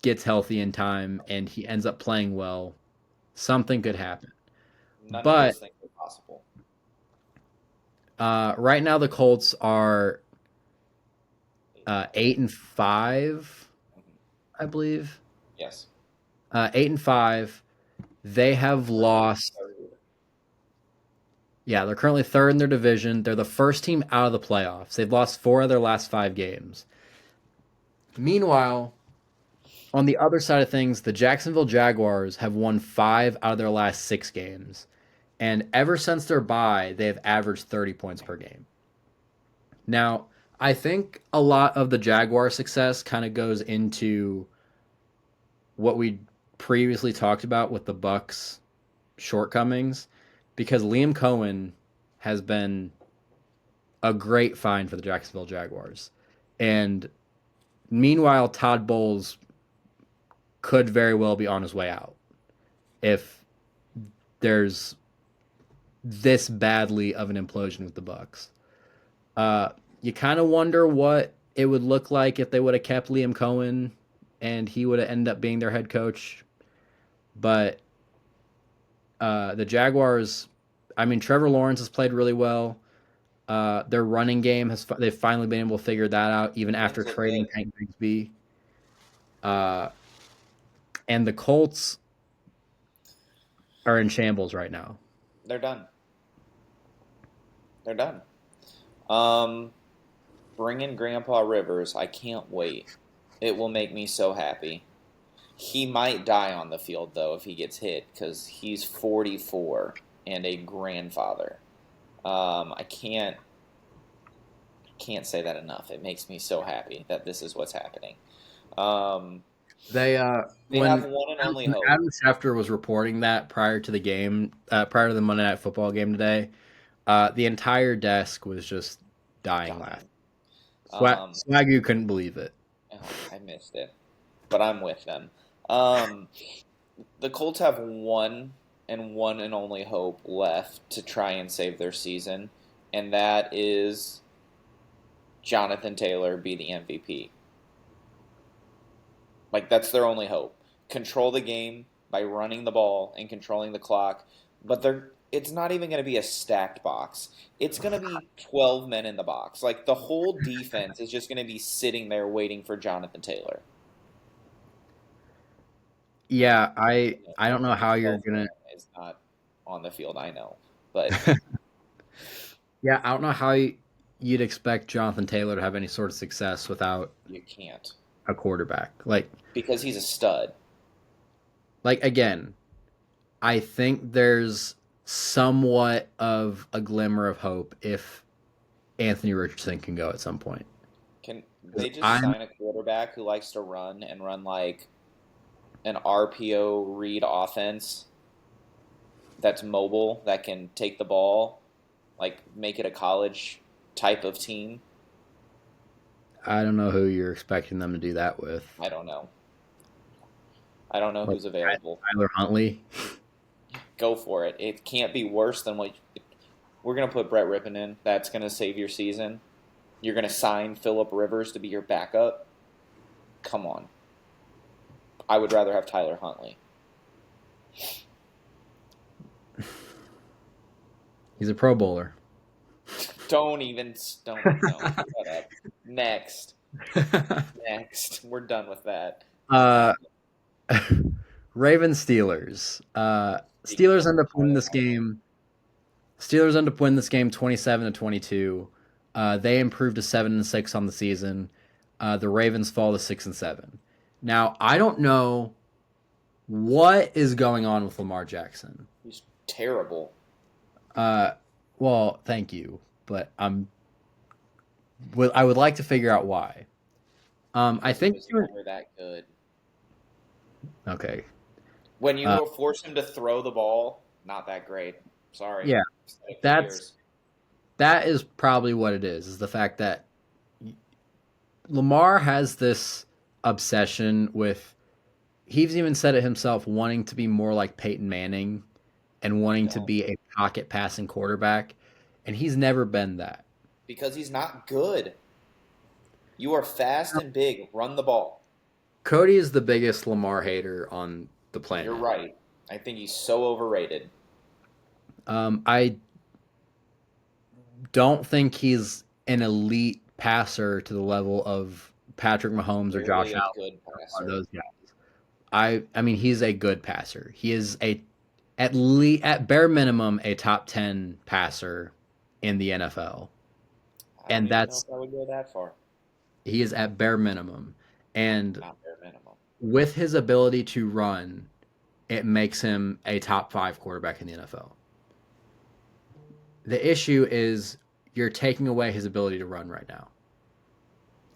[SPEAKER 1] gets healthy in time and he ends up playing well, something could happen.
[SPEAKER 2] None of
[SPEAKER 1] But
[SPEAKER 2] those things are possible.
[SPEAKER 1] right now the Colts are 8-5,
[SPEAKER 2] Mhm.
[SPEAKER 1] I believe.
[SPEAKER 2] Yes.
[SPEAKER 1] 8-5. They
[SPEAKER 2] They're
[SPEAKER 1] have
[SPEAKER 2] currently
[SPEAKER 1] lost.
[SPEAKER 2] third.
[SPEAKER 1] Yeah, they're currently third in their division. They're the first team out of the playoffs. They've lost four of their last 5 games. Meanwhile, On the other side of things, the Jacksonville Jaguars have won 5 out of their last 6 games. And ever since their bye, they've averaged 30 points per game. Now, I think a lot of the Jaguar success kind of goes into what we previously talked about with the Bucks shortcomings because Liam Cohen has been a great find for the Jacksonville Jaguars. And meanwhile, Todd Bowles could very well be on his way out if there's this badly of an implosion with the Bucks. Uh, you kind of wonder what it would look like if they would have kept Liam Cohen and he would have ended up being their head coach. But the Jaguars, I mean, Trevor Lawrence has played really well. Their running game they've finally been able to figure that out even after
[SPEAKER 2] Things look
[SPEAKER 1] trading
[SPEAKER 2] good.
[SPEAKER 1] Tank Bigsby. Uh, and the Colts are in shambles right now.
[SPEAKER 2] They're done. They're done. Um, Bring in Grandpa Rivers. I can't wait. It will make me so happy. He might die on the field though if he gets hit because he's 44 and a grandfather. I can't say that enough. It makes me so happy that this is what's happening. Um,
[SPEAKER 1] They
[SPEAKER 2] they have
[SPEAKER 1] when
[SPEAKER 2] one and only hope.
[SPEAKER 1] Adam Schefter was reporting that prior to the game, prior to the Monday Night Football game today, the entire desk was just dying laughing.
[SPEAKER 2] Dying. Um,
[SPEAKER 1] Swaggy couldn't believe it.
[SPEAKER 2] oh, I missed it, but I'm with them. Um, the Colts have one and only hope left to try and save their season, and that is Jonathan Taylor be the MVP. Like that's their only hope. Control the game by running the ball and controlling the clock, but they're it's not even going to be a stacked box. It's going to be 12 men in the box. Like the whole defense is just going to be sitting there waiting for Jonathan Taylor.
[SPEAKER 1] Yeah, I
[SPEAKER 2] You know,
[SPEAKER 1] I don't know how you're
[SPEAKER 2] 12
[SPEAKER 1] gonna.
[SPEAKER 2] men is not on the field, I know, but
[SPEAKER 1] Yeah, I don't know how you'd expect Jonathan Taylor to have any sort of success without
[SPEAKER 2] you can't
[SPEAKER 1] a quarterback.
[SPEAKER 2] because he's a stud.
[SPEAKER 1] Again, I think there's somewhat of a glimmer of hope if Anthony Richardson can go at some point.
[SPEAKER 2] Can
[SPEAKER 1] 'Cause
[SPEAKER 2] they just
[SPEAKER 1] I'm
[SPEAKER 2] sign a quarterback who likes to run and run like an RPO read offense that's mobile, that can take the ball, like make it a college type of team?
[SPEAKER 1] I don't know who you're expecting them to do that with.
[SPEAKER 2] I don't know. I don't know
[SPEAKER 1] Like
[SPEAKER 2] who's available.
[SPEAKER 1] Tyler Huntley.
[SPEAKER 2] Go for it. It can't be worse than what we're going to put Brett Rippon in. That's going to save your season. You're going to sign Phillip Rivers to be your backup. Come on. I would rather have Tyler Huntley.
[SPEAKER 1] He's a Pro Bowler.
[SPEAKER 2] Don't no. Shut up. Next. Next. We're done with that.
[SPEAKER 1] uh, Ravens Steelers.
[SPEAKER 2] Speaking
[SPEAKER 1] Steelers
[SPEAKER 2] of
[SPEAKER 1] end up winning
[SPEAKER 2] Tyler
[SPEAKER 1] this
[SPEAKER 2] Huntley,
[SPEAKER 1] game. Steelers end up winning this game 27-22. They improved to 7-6 on the season. The Ravens fall to 6-7. Now I don't know what is going on with Lamar Jackson.
[SPEAKER 2] he's terrible.
[SPEAKER 1] Uh, well, thank you, but I would like to figure out why. I
[SPEAKER 2] Because he
[SPEAKER 1] think
[SPEAKER 2] was never that good.
[SPEAKER 1] okay.
[SPEAKER 2] When
[SPEAKER 1] Uh,
[SPEAKER 2] you force him to throw the ball, not that great. Sorry.
[SPEAKER 1] yeah,
[SPEAKER 2] I've said it for
[SPEAKER 1] that's
[SPEAKER 2] years.
[SPEAKER 1] that is probably what it is the fact that Lamar has this obsession with. He's even said it himself, wanting to be more like Peyton Manning and wanting to
[SPEAKER 2] Don't.
[SPEAKER 1] be a pocket passing quarterback, and he's never been that.
[SPEAKER 2] Because he's not good. You are fast and big. Run the ball.
[SPEAKER 1] Cody is the biggest Lamar hater on the
[SPEAKER 2] You're
[SPEAKER 1] planet.
[SPEAKER 2] right. I think he's so overrated.
[SPEAKER 1] I don't think he's an elite passer to the level of Patrick Mahomes or Josh
[SPEAKER 2] Barely a
[SPEAKER 1] Allen
[SPEAKER 2] good
[SPEAKER 1] or
[SPEAKER 2] passer.
[SPEAKER 1] those guys. I mean he's a good passer. He is a at bare minimum a top 10 passer in the NFL.
[SPEAKER 2] I don't
[SPEAKER 1] And
[SPEAKER 2] even know
[SPEAKER 1] that's
[SPEAKER 2] if I would go that far.
[SPEAKER 1] he is at bare minimum. And
[SPEAKER 2] Not bare minimum.
[SPEAKER 1] with his ability to run, it makes him a top 5 quarterback in the NFL. The issue is you're taking away his ability to run right now.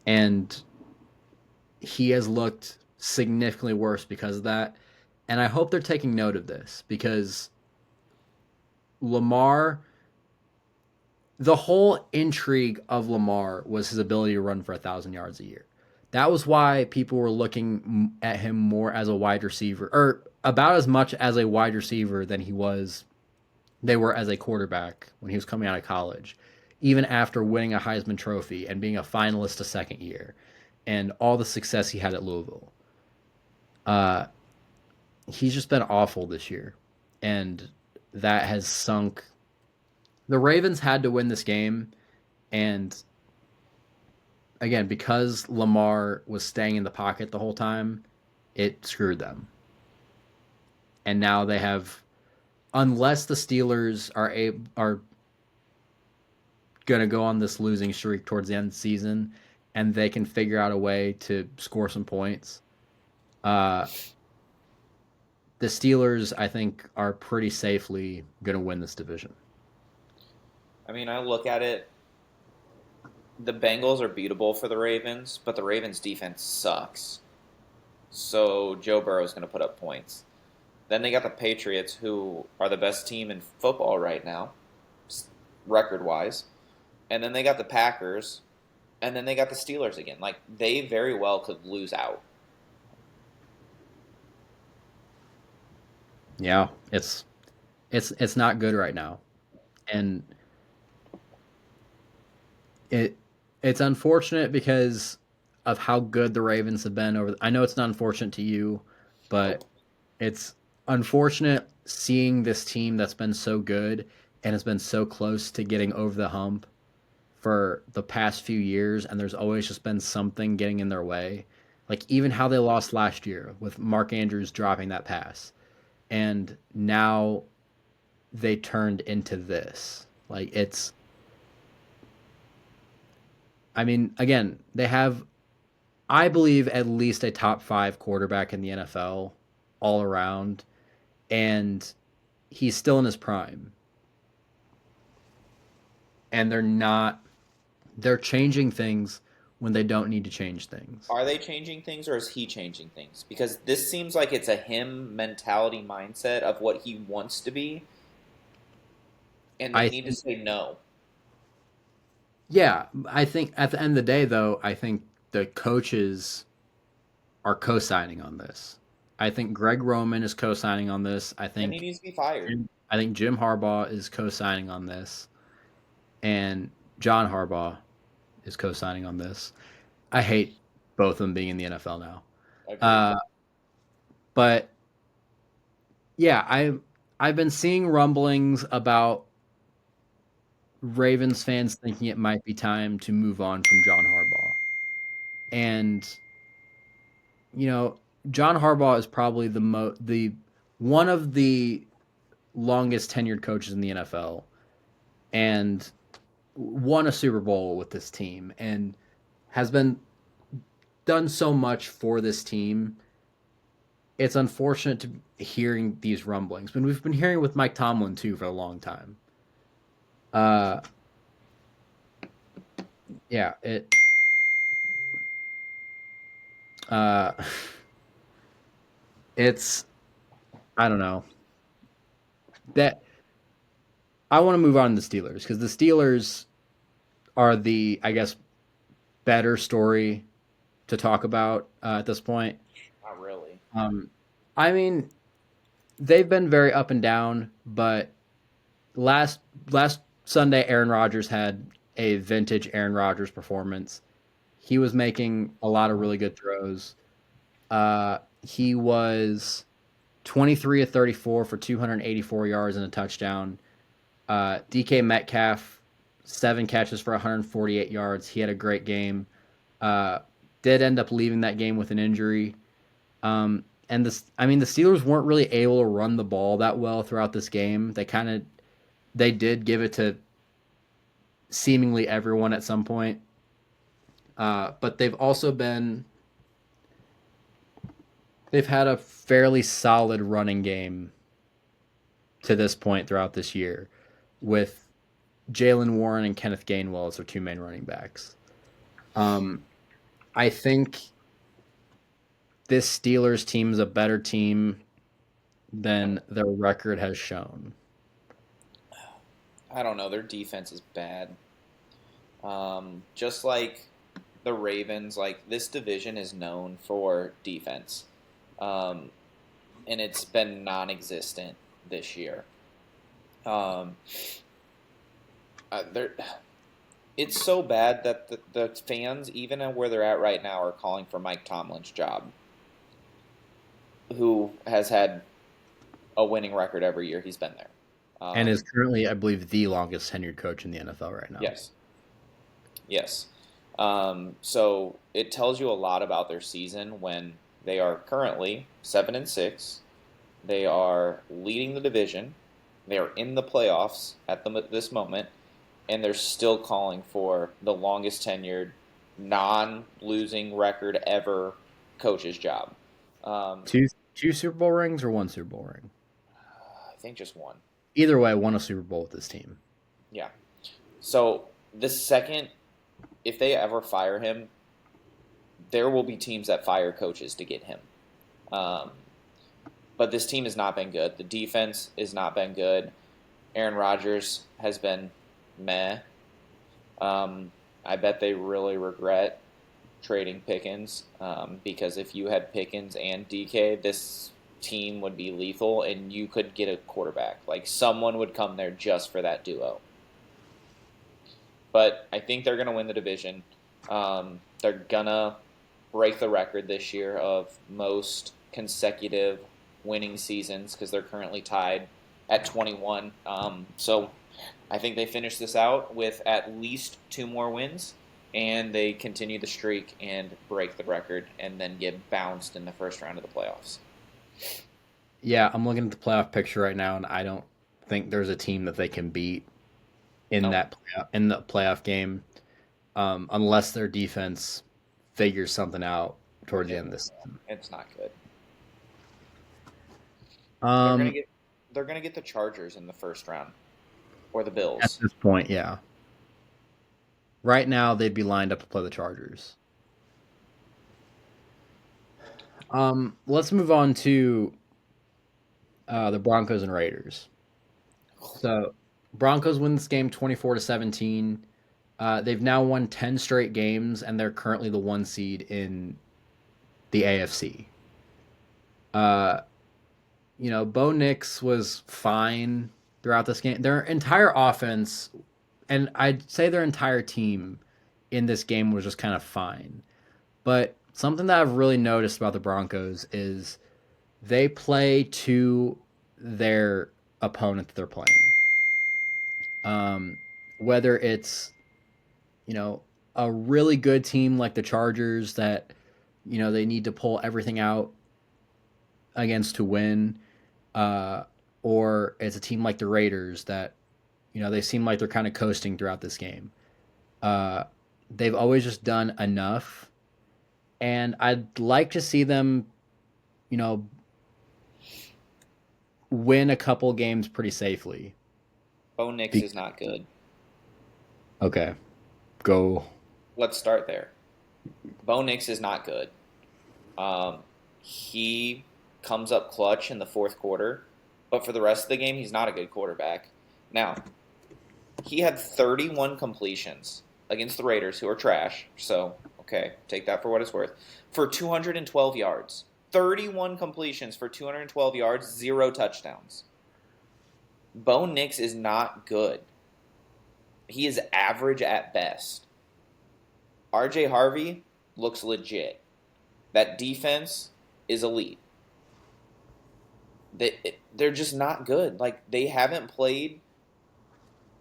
[SPEAKER 1] And he has looked significantly worse because of that. And I hope they're taking note of this because Lamar, the whole intrigue of Lamar was his ability to run for 1,000 yards a year. That was why people were looking at him more as a wide receiver, or about as much as a wide receiver than they were as a quarterback when he was coming out of college, even after winning a Heisman Trophy and being a finalist a second year, and all the success he had at Louisville. Uh, he's just been awful this year, and that has sunk. The Ravens had to win this game, and again, because Lamar was staying in the pocket the whole time, it screwed them. And now they have, unless the Steelers are going to go on this losing streak towards the end of the season, and they can figure out a way to score some points. Uh, the Steelers, I think, are pretty safely going to win this division.
[SPEAKER 2] I mean, I look at it. The Bengals are beatable for the Ravens, but the Ravens' defense sucks. So Joe Burrow is going to put up points. Then they got the Patriots, who are the best team in football right now, record wise. And then they got the Packers, and then they got the Steelers again. Like, they very well could lose out.
[SPEAKER 1] Yeah, it's not good right now, and it it's unfortunate because of how good the Ravens have been over. I know it's not unfortunate to you, but
[SPEAKER 2] Nope.
[SPEAKER 1] it's unfortunate seeing this team that's been so good and has been so close to getting over the hump for the past few years, and there's always just been something getting in their way. Like even how they lost last year with Mark Andrews dropping that pass, and now they turned into this. Like it's, I mean, again, they have, I believe, at least a top 5 quarterback in the NFL all around, and he's still in his prime. And they're changing things when they don't need to change things.
[SPEAKER 2] Are they changing things, or is he changing things? Because this seems like it's a him mentality mindset of what he wants to be, and they
[SPEAKER 1] I
[SPEAKER 2] need to
[SPEAKER 1] think,
[SPEAKER 2] say no.
[SPEAKER 1] yeah, I think at the end of the day, though, I think the coaches are co-signing on this. I think Greg Roman is co-signing on this.
[SPEAKER 2] Then he needs to be fired.
[SPEAKER 1] I think Jim Harbaugh is co-signing on this, and John Harbaugh is co-signing on this. I hate both of them being in the NFL now.
[SPEAKER 2] Agreed.
[SPEAKER 1] Uh, but yeah, I've been seeing rumblings about Ravens fans thinking it might be time to move on from John Harbaugh. And you know, John Harbaugh is probably the one of the longest tenured coaches in the NFL and won a Super Bowl with this team and has been done so much for this team. It's unfortunate to hearing these rumblings, but we've been hearing with Mike Tomlin too for a long time. Uh, yeah, uh, it's I don't know that I want to move on to the Steelers because the Steelers are the I guess better story to talk about at this point.
[SPEAKER 2] Not really.
[SPEAKER 1] Um, I mean, they've been very up and down, but last last Sunday, Aaron Rodgers had a vintage Aaron Rodgers performance. He was making a lot of really good throws. He was 23 of 34 for 284 yards and a touchdown. DK Metcalf, 7 catches for 148 yards. He had a great game. Uh, did end up leaving that game with an injury. And I mean, the Steelers weren't really able to run the ball that well throughout this game. They did give it to seemingly everyone at some point. But they've also been they've had a fairly solid running game to this point throughout this year, with Jalen Warren and Kenneth Gainwell as their two main running backs. Um, I think this Steelers team is a better team than their record has shown.
[SPEAKER 2] I don't know. Their defense is bad. Just like the Ravens, like this division is known for defense, um, and it's been non-existent this year. Um, they're it's so bad that the fans, even at where they're at right now, are calling for Mike Tomlin's job, who has had a winning record every year he's been there.
[SPEAKER 1] And is
[SPEAKER 2] Um,
[SPEAKER 1] currently, I believe, the longest tenured coach in the NFL right now.
[SPEAKER 2] yes, yes. So it tells you a lot about their season when they are currently 7-6. They are leading the division. They are in the playoffs at this moment, and they're still calling for the longest tenured, non-losing record ever coach's job. Um,
[SPEAKER 1] Two Super Bowl rings or one Super Bowl ring.
[SPEAKER 2] I think just one.
[SPEAKER 1] Either way, won a Super Bowl with this team.
[SPEAKER 2] Yeah. So the second, if they ever fire him, there will be teams that fire coaches to get him. Um, but this team has not been good. The defense has not been good. Aaron Rodgers has been meh. I bet they really regret trading Pickens, because if you had Pickens and DK, this team would be lethal, and you could get a quarterback. Like someone would come there just for that duo. But I think they're going to win the division. They're going to break the record this year of most consecutive winning seasons because they're currently tied at 21. So I think they finish this out with at least two more wins, and they continue the streak and break the record and then get bounced in the first round of the playoffs.
[SPEAKER 1] Yeah, I'm looking at the playoff picture right now, and I don't think there's a team that they can beat in
[SPEAKER 2] Nope.
[SPEAKER 1] that in the playoff game, unless their defense figures something out towards the
[SPEAKER 2] Yeah,
[SPEAKER 1] end of this season.
[SPEAKER 2] it's not good. They're gonna
[SPEAKER 1] Um,
[SPEAKER 2] get they're gonna get the Chargers in the first round or the
[SPEAKER 1] at
[SPEAKER 2] Bills.
[SPEAKER 1] this point, yeah. Right now, they'd be lined up to play the Chargers. Let's move on to the Broncos and Raiders. So, Broncos win this game 24-17. They've now won 10 straight games, and they're currently the one seed in the AFC. Uh, Bo Nix was fine throughout this game. Their entire offense, and I'd say their entire team in this game was just kind of fine. But something that I've really noticed about the Broncos is they play to their opponent that they're playing. Whether it's, you know, a really good team like the Chargers that, they need to pull everything out against to win, uh, or it's a team like the Raiders that, they seem like they're kind of coasting throughout this game. Uh, they've always just done enough, and I'd like to see them, you know, win a couple games pretty safely.
[SPEAKER 2] Bo Nix
[SPEAKER 1] Be-
[SPEAKER 2] is not good.
[SPEAKER 1] okay, go.
[SPEAKER 2] Let's start there. Bo Nix is not good. He comes up clutch in the fourth quarter, but for the rest of the game, he's not a good quarterback. Now, he had 31 completions against the Raiders, who are trash. So, okay, take that for what it's worth. For 212 yards. 31 completions for 212 yards, zero touchdowns. Bo Nix is not good. He is average at best. RJ Harvey looks legit. That defense is elite. They're just not good. Like, they haven't played,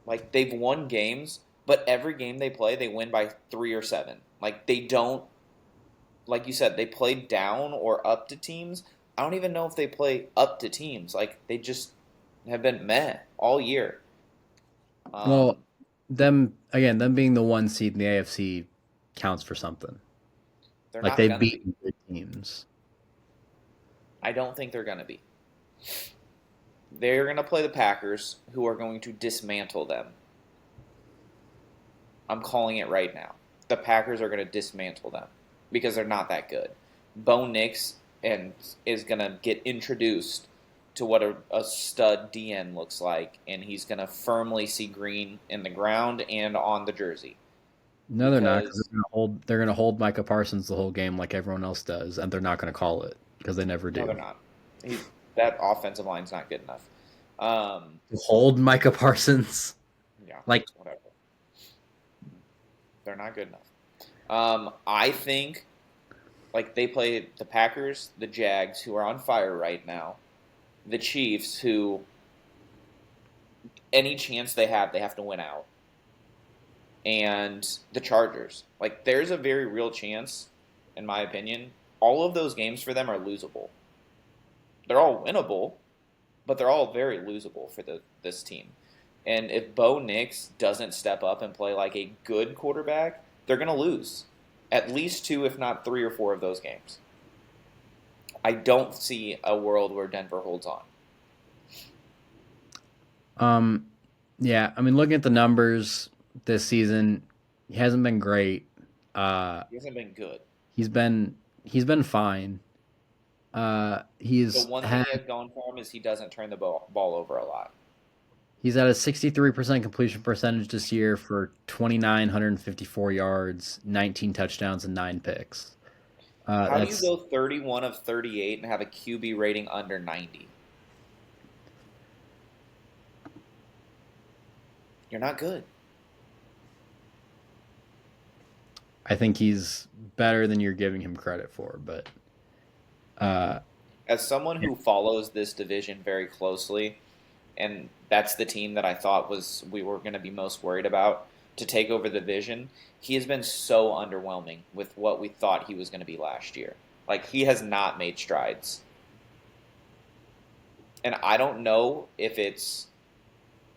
[SPEAKER 2] like, they've won games, but every game they play, they win by 3 or 7. Like, they don't, like you said, they play down or up to teams. I don't even know if they play up to teams. Like, they just have been meh all year.
[SPEAKER 1] Well,
[SPEAKER 2] Um,
[SPEAKER 1] them being the one seed in the AFC counts for something.
[SPEAKER 2] they're
[SPEAKER 1] Like
[SPEAKER 2] not
[SPEAKER 1] they've
[SPEAKER 2] gonna be.
[SPEAKER 1] beaten good teams.
[SPEAKER 2] I don't think they're going to be. They're going to play the Packers, who are going to dismantle them. I'm calling it right now. The Packers are going to dismantle them because they're not that good. Bo Nix is going to get introduced to what a stud DN looks like, and he's going to firmly see green in the ground and on the jersey
[SPEAKER 1] No, they're not, because
[SPEAKER 2] because
[SPEAKER 1] they're gonna hold Micah Parsons the whole game like everyone else does, and they're not gonna call it because they never
[SPEAKER 2] no, they're
[SPEAKER 1] do.
[SPEAKER 2] not. That offensive line's not good enough. Um,
[SPEAKER 1] Hold Micah Parsons
[SPEAKER 2] yeah,
[SPEAKER 1] like
[SPEAKER 2] whatever. They're not good enough. I think like they play the Packers, the Jags, who are on fire right now, the Chiefs, who any chance they have to win out, and the Chargers. Like there's a very real chance, in my opinion, all of those games for them are losable. They're all winnable, but they're all very losable for this team. And if Bo Nix doesn't step up and play like a good quarterback, they're going to lose at least two, if not three or four of those games. I don't see a world where Denver holds on.
[SPEAKER 1] um yeah, I mean looking at the numbers this season, he hasn't been great. Uh
[SPEAKER 2] He hasn't been good.
[SPEAKER 1] he's been he's been fine.
[SPEAKER 2] The
[SPEAKER 1] He's
[SPEAKER 2] one thing
[SPEAKER 1] had
[SPEAKER 2] he has going for him is he doesn't turn the ball over a lot.
[SPEAKER 1] he's at a 63% completion percentage this year for 2,954 yards, 19 touchdowns, and 9 picks.
[SPEAKER 2] How do you
[SPEAKER 1] That's
[SPEAKER 2] go 31 of 38 and have a QB rating under 90? You're not good.
[SPEAKER 1] I think he's better than you're giving him credit for, but uh,
[SPEAKER 2] As someone who follows this division very closely, and that's the team that I thought was we were going to be most worried about to take over the division. He has been so underwhelming with what we thought he was going to be last year. Like he has not made strides, and I don't know if it's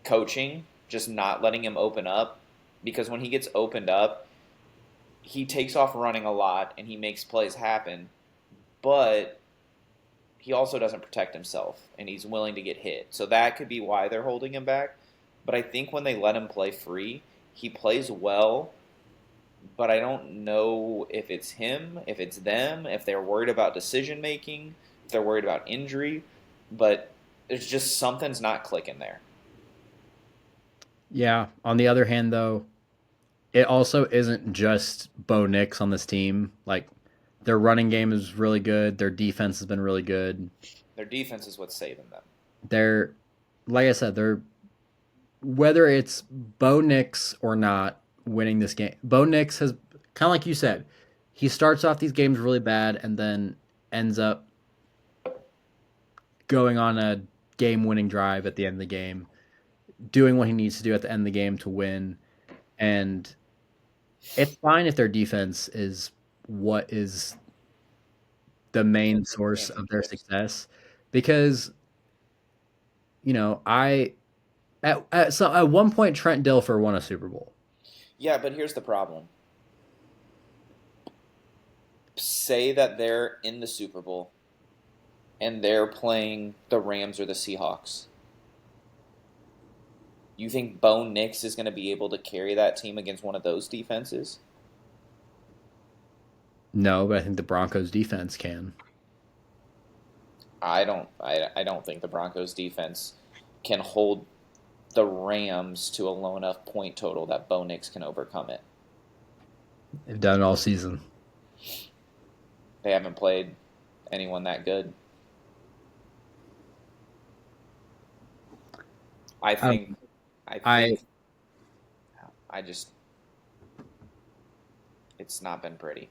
[SPEAKER 2] coaching just not letting him open up because when he gets opened up, he takes off running a lot and he makes plays happen, but he also doesn't protect himself and he's willing to get hit. So that could be why they're holding him back. But I think when they let him play free, he plays well. But I don't know if it's him, if it's them, if they're worried about decision making, if they're worried about injury. But there's just something's not clicking there.
[SPEAKER 1] yeah. On the other hand, though, it also isn't just Bo Nix on this team. Like their running game is really good. Their defense has been really good.
[SPEAKER 2] Their defense is what's saving them.
[SPEAKER 1] They're like I said, they're whether it's Bo Nix or not winning this game. Bo Nix has kind of like you said, he starts off these games really bad and then ends up going on a game-winning drive at the end of the game, doing what he needs to do at the end of the game to win. And it's fine if their defense is what is the main
[SPEAKER 2] What the
[SPEAKER 1] source of their
[SPEAKER 2] championships.
[SPEAKER 1] success, because I at one point Trent Dilfer won a Super Bowl.
[SPEAKER 2] Yeah, but here's the problem. Say that they're in the Super Bowl and they're playing the Rams or the Seahawks. You think Bo Nix is going to be able to carry that team against one of those defenses?
[SPEAKER 1] No, but I think the Broncos defense can.
[SPEAKER 2] I don't think the Broncos defense can hold the Rams to a low enough point total that Bo Nix can overcome it.
[SPEAKER 1] They've done it all season.
[SPEAKER 2] They haven't played anyone that good. I
[SPEAKER 1] I
[SPEAKER 2] think I
[SPEAKER 1] I
[SPEAKER 2] think I just it's not been pretty.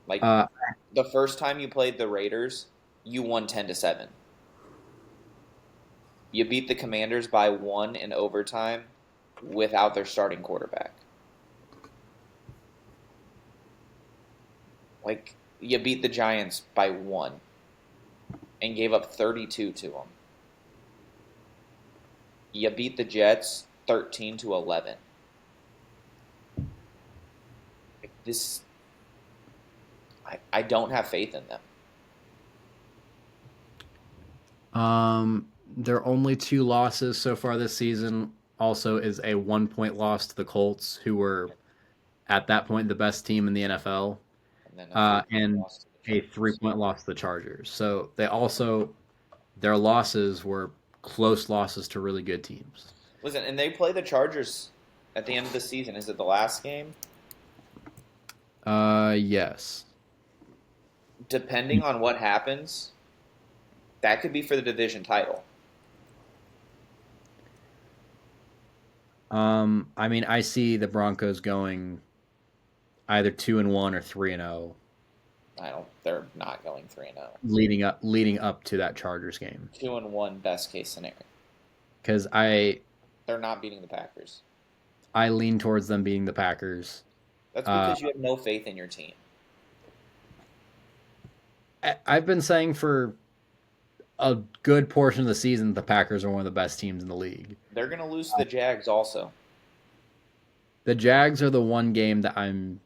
[SPEAKER 2] Like
[SPEAKER 1] uh,
[SPEAKER 2] the first time you played the Raiders, you won 10-7. You beat the Commanders by one in overtime without their starting quarterback. Like you beat the Giants by one and gave up 32 to them. You beat the Jets 13-11. Like this, I don't have faith in them.
[SPEAKER 1] Their only two losses so far this season also is a 1 point loss to the Colts, who were at that point the best team in the NFL,
[SPEAKER 2] And then a 3 point
[SPEAKER 1] and
[SPEAKER 2] loss to the
[SPEAKER 1] a
[SPEAKER 2] Chargers.
[SPEAKER 1] 3 point loss to the Chargers. So they also their losses were close losses to really good teams.
[SPEAKER 2] Listen, and they play the Chargers at the end of the season. Is it the last game?
[SPEAKER 1] Yes.
[SPEAKER 2] Depending on what happens, that could be for the division title.
[SPEAKER 1] I mean, I see the Broncos going either 2-1 or 3-0,
[SPEAKER 2] I don't. They're not going 3-0.
[SPEAKER 1] leading up to that Chargers game.
[SPEAKER 2] 2-1 best case scenario.
[SPEAKER 1] Because
[SPEAKER 2] They're not beating the Packers.
[SPEAKER 1] I lean towards them beating the Packers.
[SPEAKER 2] That's
[SPEAKER 1] Uh,
[SPEAKER 2] because you have no faith in your team.
[SPEAKER 1] I've been saying for a good portion of the season the Packers are one of the best teams in the league.
[SPEAKER 2] They're going to lose to the Jags also.
[SPEAKER 1] The Jags are the one game that I'm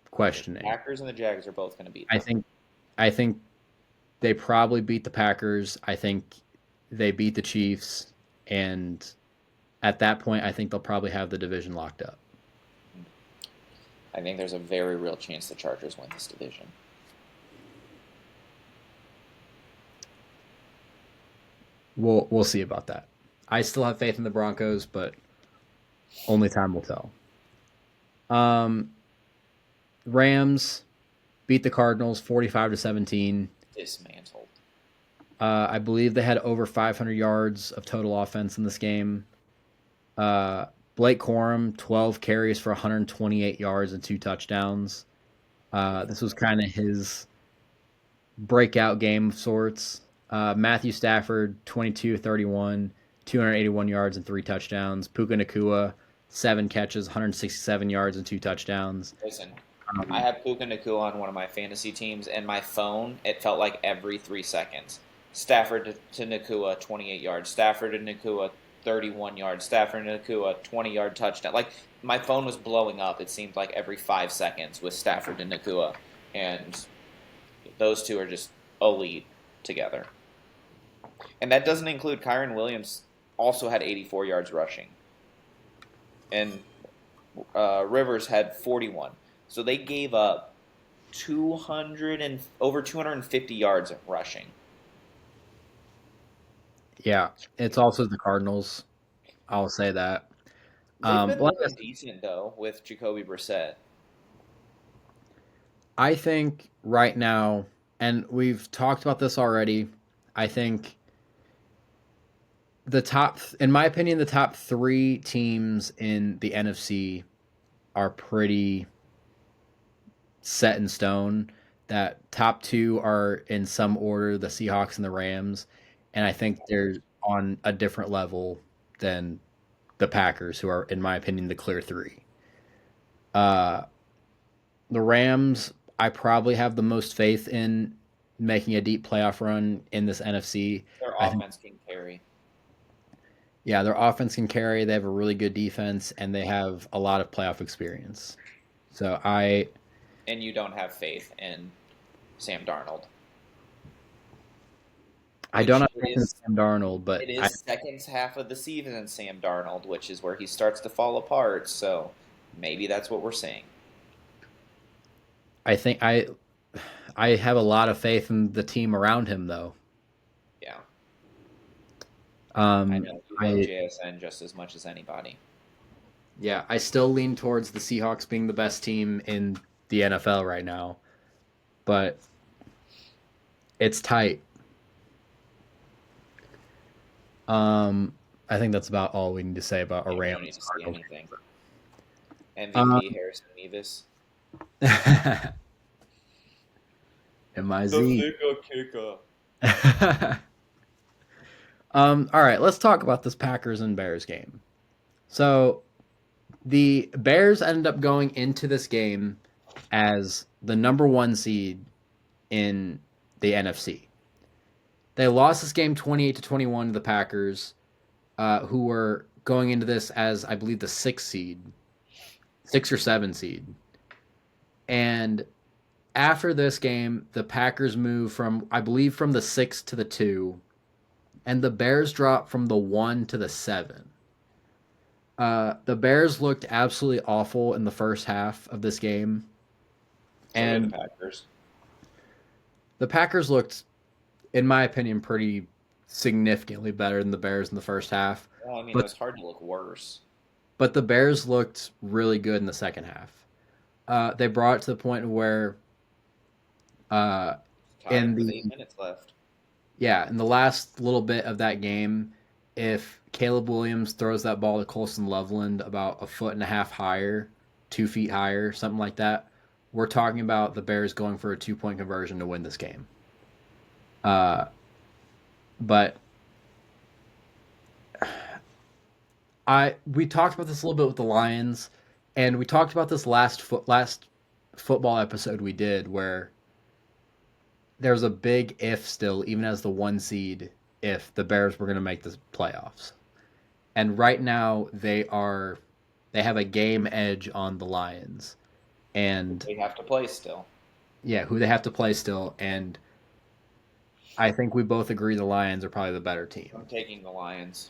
[SPEAKER 2] The
[SPEAKER 1] questioning.
[SPEAKER 2] Packers and the Jags are both going to beat
[SPEAKER 1] I
[SPEAKER 2] them.
[SPEAKER 1] think I think they probably beat the Packers. I think they beat the Chiefs, and at that point, I think they'll probably have the division locked up.
[SPEAKER 2] I think there's a very real chance the Chargers win this division.
[SPEAKER 1] We'll see about that. I still have faith in the Broncos, but only time will tell. Um, Rams beat the Cardinals 45-17.
[SPEAKER 2] Dismantled.
[SPEAKER 1] I believe they had over 500 yards of total offense in this game. Uh, Blake Corum 12 carries for 128 yards and two touchdowns. This was kind of his breakout game of sorts. Matthew Stafford 22-31, 281 yards and three touchdowns. Puka Nakua 7 catches, 167 yards and two touchdowns.
[SPEAKER 2] Listen, I
[SPEAKER 1] Um,
[SPEAKER 2] have Puka Nakua on one of my fantasy teams, and my phone, it felt like every 3 seconds. Stafford to Nakua, 28 yards. Stafford to Nakua, 31 yards. Stafford to Nakua, 20-yard touchdown. Like, my phone was blowing up, it seemed like every 5 seconds with Stafford to Nakua. And those two are just elite together. And that doesn't include Kyron Williams, also had 84 yards rushing. And Rivers had 41. So they gave up 200 and over 250 yards of rushing.
[SPEAKER 1] yeah, it's also the Cardinals. I'll say that.
[SPEAKER 2] They've been
[SPEAKER 1] Like
[SPEAKER 2] looking decent though with Jacoby Brissett.
[SPEAKER 1] I think right now, and we've talked about this already. I think in my opinion, the top three teams in the NFC are pretty set in stone. That top two are in some order the Seahawks and the Rams, and I think they're on a different level than the Packers, who are, in my opinion, the clear three. Uh, the Rams, I probably have the most faith in making a deep playoff run in this NFC.
[SPEAKER 2] Their
[SPEAKER 1] I think,
[SPEAKER 2] offense can carry,
[SPEAKER 1] yeah, their offense can carry. They have a really good defense, and they have a lot of playoff experience. So
[SPEAKER 2] and you don't have faith in Sam Darnold,
[SPEAKER 1] I don't
[SPEAKER 2] which
[SPEAKER 1] have faith in Sam Darnold, but
[SPEAKER 2] it is second half of the season Sam Darnold, which is where he starts to fall apart. So maybe that's what we're seeing.
[SPEAKER 1] I think I have a lot of faith in the team around him, though.
[SPEAKER 2] Yeah, I
[SPEAKER 1] Um,
[SPEAKER 2] know you love
[SPEAKER 1] I
[SPEAKER 2] JSN just as much as anybody.
[SPEAKER 1] Yeah, I still lean towards the Seahawks being the best team in the NFL right now, but it's tight. I think that's about all we need to say about a
[SPEAKER 2] Yeah, we don't need
[SPEAKER 1] Rams
[SPEAKER 2] to see
[SPEAKER 1] Cardinals.
[SPEAKER 2] anything.
[SPEAKER 1] Um,
[SPEAKER 2] MVP Harrison Mevis. The
[SPEAKER 1] MIZ.
[SPEAKER 2] Thicka Kicker.
[SPEAKER 1] All right, let's talk about this Packers and Bears game. So the Bears ended up going into this game as the number one seed in the NFC. They lost this game 28-21 to the Packers, who were going into this as I believe the six or seven seed. And after this game, the Packers moved from I believe from the 6 to the 2, and the Bears dropped from the 1 to the 7. The Bears looked absolutely awful in the first half of this game,
[SPEAKER 2] So did the
[SPEAKER 1] and
[SPEAKER 2] Packers.
[SPEAKER 1] the Packers looked, in my opinion, pretty significantly better than the Bears in the first half.
[SPEAKER 2] Well, I mean, it
[SPEAKER 1] But
[SPEAKER 2] was hard to look worse.
[SPEAKER 1] but the Bears looked really good in the second half. They brought it to the point where uh,
[SPEAKER 2] Tied
[SPEAKER 1] in
[SPEAKER 2] with
[SPEAKER 1] the
[SPEAKER 2] 8 minutes left.
[SPEAKER 1] yeah, in the last little bit of that game, if Caleb Williams throws that ball to Colson Loveland about a foot and a half higher, 2 feet higher, something like that, we're talking about the Bears going for a 2 point conversion to win this game. Uh, but I we talked about this a little bit with the Lions, and we talked about this last football episode we did where there's a big if still, even as the 1 seed, if the Bears were going to make the playoffs. And right now they have a game edge on the Lions, and
[SPEAKER 2] They have to play still.
[SPEAKER 1] yeah, who they have to play still. And I think we both agree the Lions are probably the better
[SPEAKER 2] I'm
[SPEAKER 1] team.
[SPEAKER 2] taking the Lions.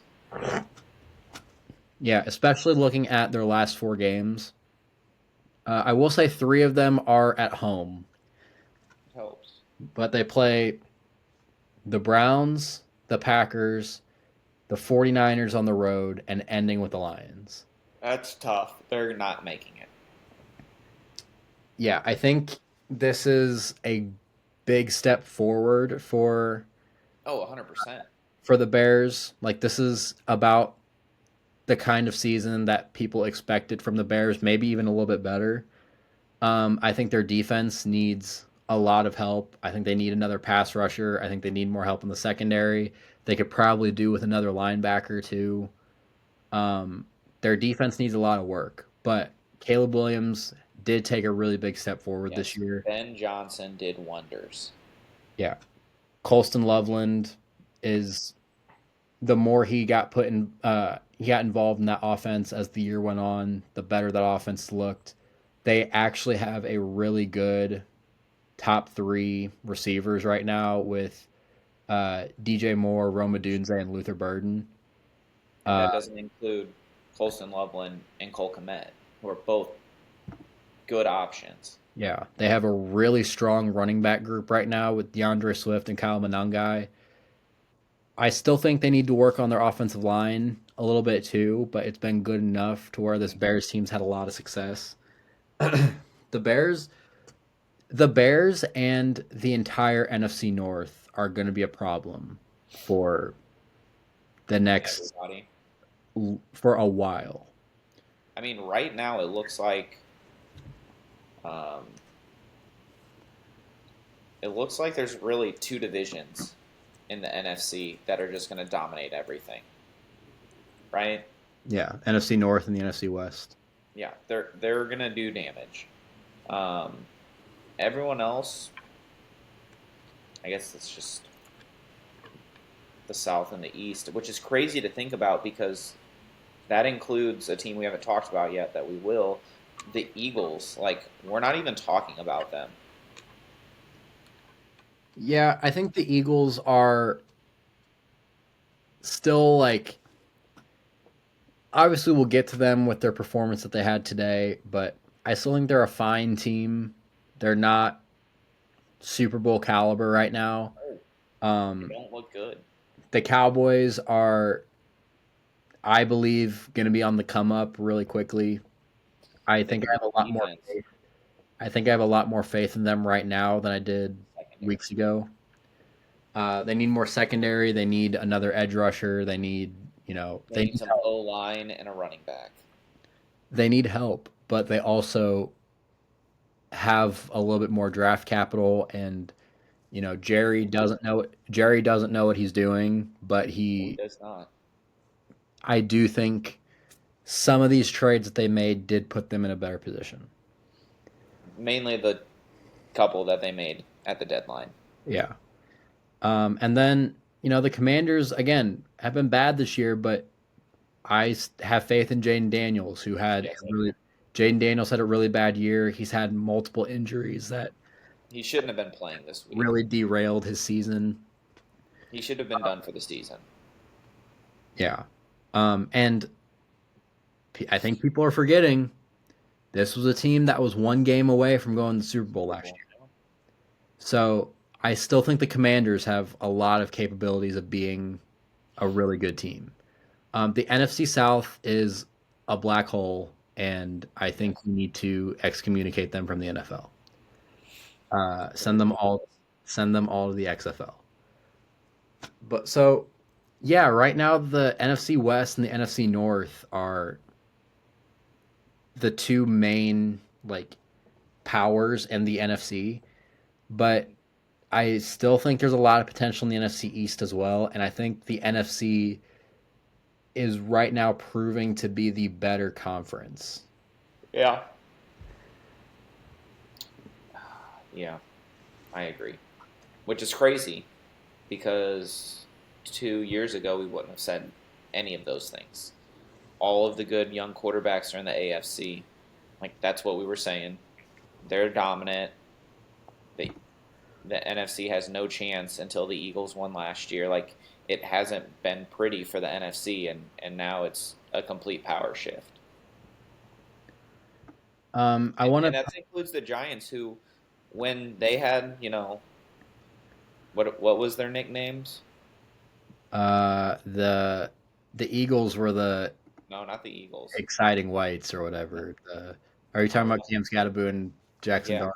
[SPEAKER 1] Yeah, especially looking at their last 4 games. I will say 3 of them are at home,
[SPEAKER 2] It helps.
[SPEAKER 1] but they play the Browns, the Packers, the 49ers on the road, and ending with the Lions.
[SPEAKER 2] That's tough. They're not making it.
[SPEAKER 1] Yeah, I think this is a big step forward
[SPEAKER 2] Oh, 100%.
[SPEAKER 1] for the Bears. Like this is about the kind of season that people expected from the Bears, maybe even a little bit better. I think their defense needs a lot of help. I think they need another pass rusher. I think they need more help in the secondary. They could probably do with another linebacker too. Um, their defense needs a lot of work, but Caleb Williams did take a really big step forward this
[SPEAKER 2] Yes,
[SPEAKER 1] year.
[SPEAKER 2] Ben Johnson did wonders.
[SPEAKER 1] Yeah, Colston Loveland is the more he got involved in that offense as the year went on, the better that offense looked. They actually have a really good top 3 receivers right now with DJ Moore, Roma Dunze, and Luther Burden.
[SPEAKER 2] And
[SPEAKER 1] Uh,
[SPEAKER 2] that doesn't include Colston Loveland and Cole Kmet, who are both good options.
[SPEAKER 1] yeah, they have a really strong running back group right now with DeAndre Swift and Kyle Monangai. I still think they need to work on their offensive line a little bit too, but it's been good enough to where this Bears team's had a lot of success. the Bears, the Bears, and the entire NFC North are going to be a problem for the next
[SPEAKER 2] Everybody.
[SPEAKER 1] for a while.
[SPEAKER 2] I mean, right now um, it looks like there's really two divisions in the NFC that are just going to dominate everything, right?
[SPEAKER 1] Yeah, NFC North and the NFC West.
[SPEAKER 2] Yeah, they're going to do damage. Um, Everyone else, I guess it's just the South and the East, which is crazy to think about because that includes a team we haven't talked about yet that we will, the Eagles. Like we're not even talking about them.
[SPEAKER 1] Yeah, I think the Eagles are still like obviously we'll get to them with their performance that they had today, but I still think they're a fine team. They're not Super Bowl caliber right now.
[SPEAKER 2] Oh, they
[SPEAKER 1] Um,
[SPEAKER 2] don't look good.
[SPEAKER 1] the Cowboys are, I believe, going to be on the come up really quickly. I
[SPEAKER 2] They
[SPEAKER 1] think I
[SPEAKER 2] need
[SPEAKER 1] have a lot more
[SPEAKER 2] defense
[SPEAKER 1] faith. I think I have a lot more faith in them right now than I did
[SPEAKER 2] secondary.
[SPEAKER 1] weeks ago. They need more secondary. They need another edge rusher. They need,
[SPEAKER 2] They need some O line and a running back.
[SPEAKER 1] they need help, but they also have a little bit more draft capital and Jerry doesn't know what he's doing, but
[SPEAKER 2] No, he
[SPEAKER 1] he
[SPEAKER 2] does not.
[SPEAKER 1] I do think some of these trades that they made did put them in a better position.
[SPEAKER 2] Mainly the couple that they made at the deadline.
[SPEAKER 1] Yeah. And then, the Commanders again have been bad this year, but have faith in Jaden Daniels, who had
[SPEAKER 2] Yes,
[SPEAKER 1] a really Jaden Daniels had a really bad year. He's had multiple injuries that
[SPEAKER 2] he shouldn't have been playing this week.
[SPEAKER 1] really derailed his season.
[SPEAKER 2] He should have been done for the season.
[SPEAKER 1] Yeah. And I think people are forgetting this was a team that was one game away from going to the Super Bowl
[SPEAKER 2] Super
[SPEAKER 1] last
[SPEAKER 2] Bowl.
[SPEAKER 1] year. So I still think the Commanders have a lot of capabilities of being a really good team. The NFC South is a black hole, and I think
[SPEAKER 2] Yes.
[SPEAKER 1] we need to excommunicate them from the NFL. Uh,
[SPEAKER 2] It's
[SPEAKER 1] send them all,
[SPEAKER 2] ridiculous.
[SPEAKER 1] send them all to the XFL. But so, yeah, right now the NFC West and the NFC North are the two main like powers in the NFC. But I still think there's a lot of potential in the NFC East as well, and I think the NFC is right now proving to be the better conference.
[SPEAKER 2] Yeah. Yeah, I agree. Which is crazy because 2 years ago we wouldn't have said any of those things. All of the good young quarterbacks are in the AFC. Like that's what we were saying. They're dominant. The the NFC has no chance until the Eagles won last year. Like it hasn't been pretty for the NFC, and now it's a complete power shift.
[SPEAKER 1] I
[SPEAKER 2] And,
[SPEAKER 1] want
[SPEAKER 2] and
[SPEAKER 1] to
[SPEAKER 2] that includes the Giants, who, when they had, what was their nicknames?
[SPEAKER 1] the Eagles were the
[SPEAKER 2] No, not the Eagles.
[SPEAKER 1] exciting whites or
[SPEAKER 2] No,
[SPEAKER 1] whatever. Are you talking
[SPEAKER 2] what
[SPEAKER 1] about
[SPEAKER 2] was
[SPEAKER 1] Cam Scatterbo and Jackson
[SPEAKER 2] Yeah,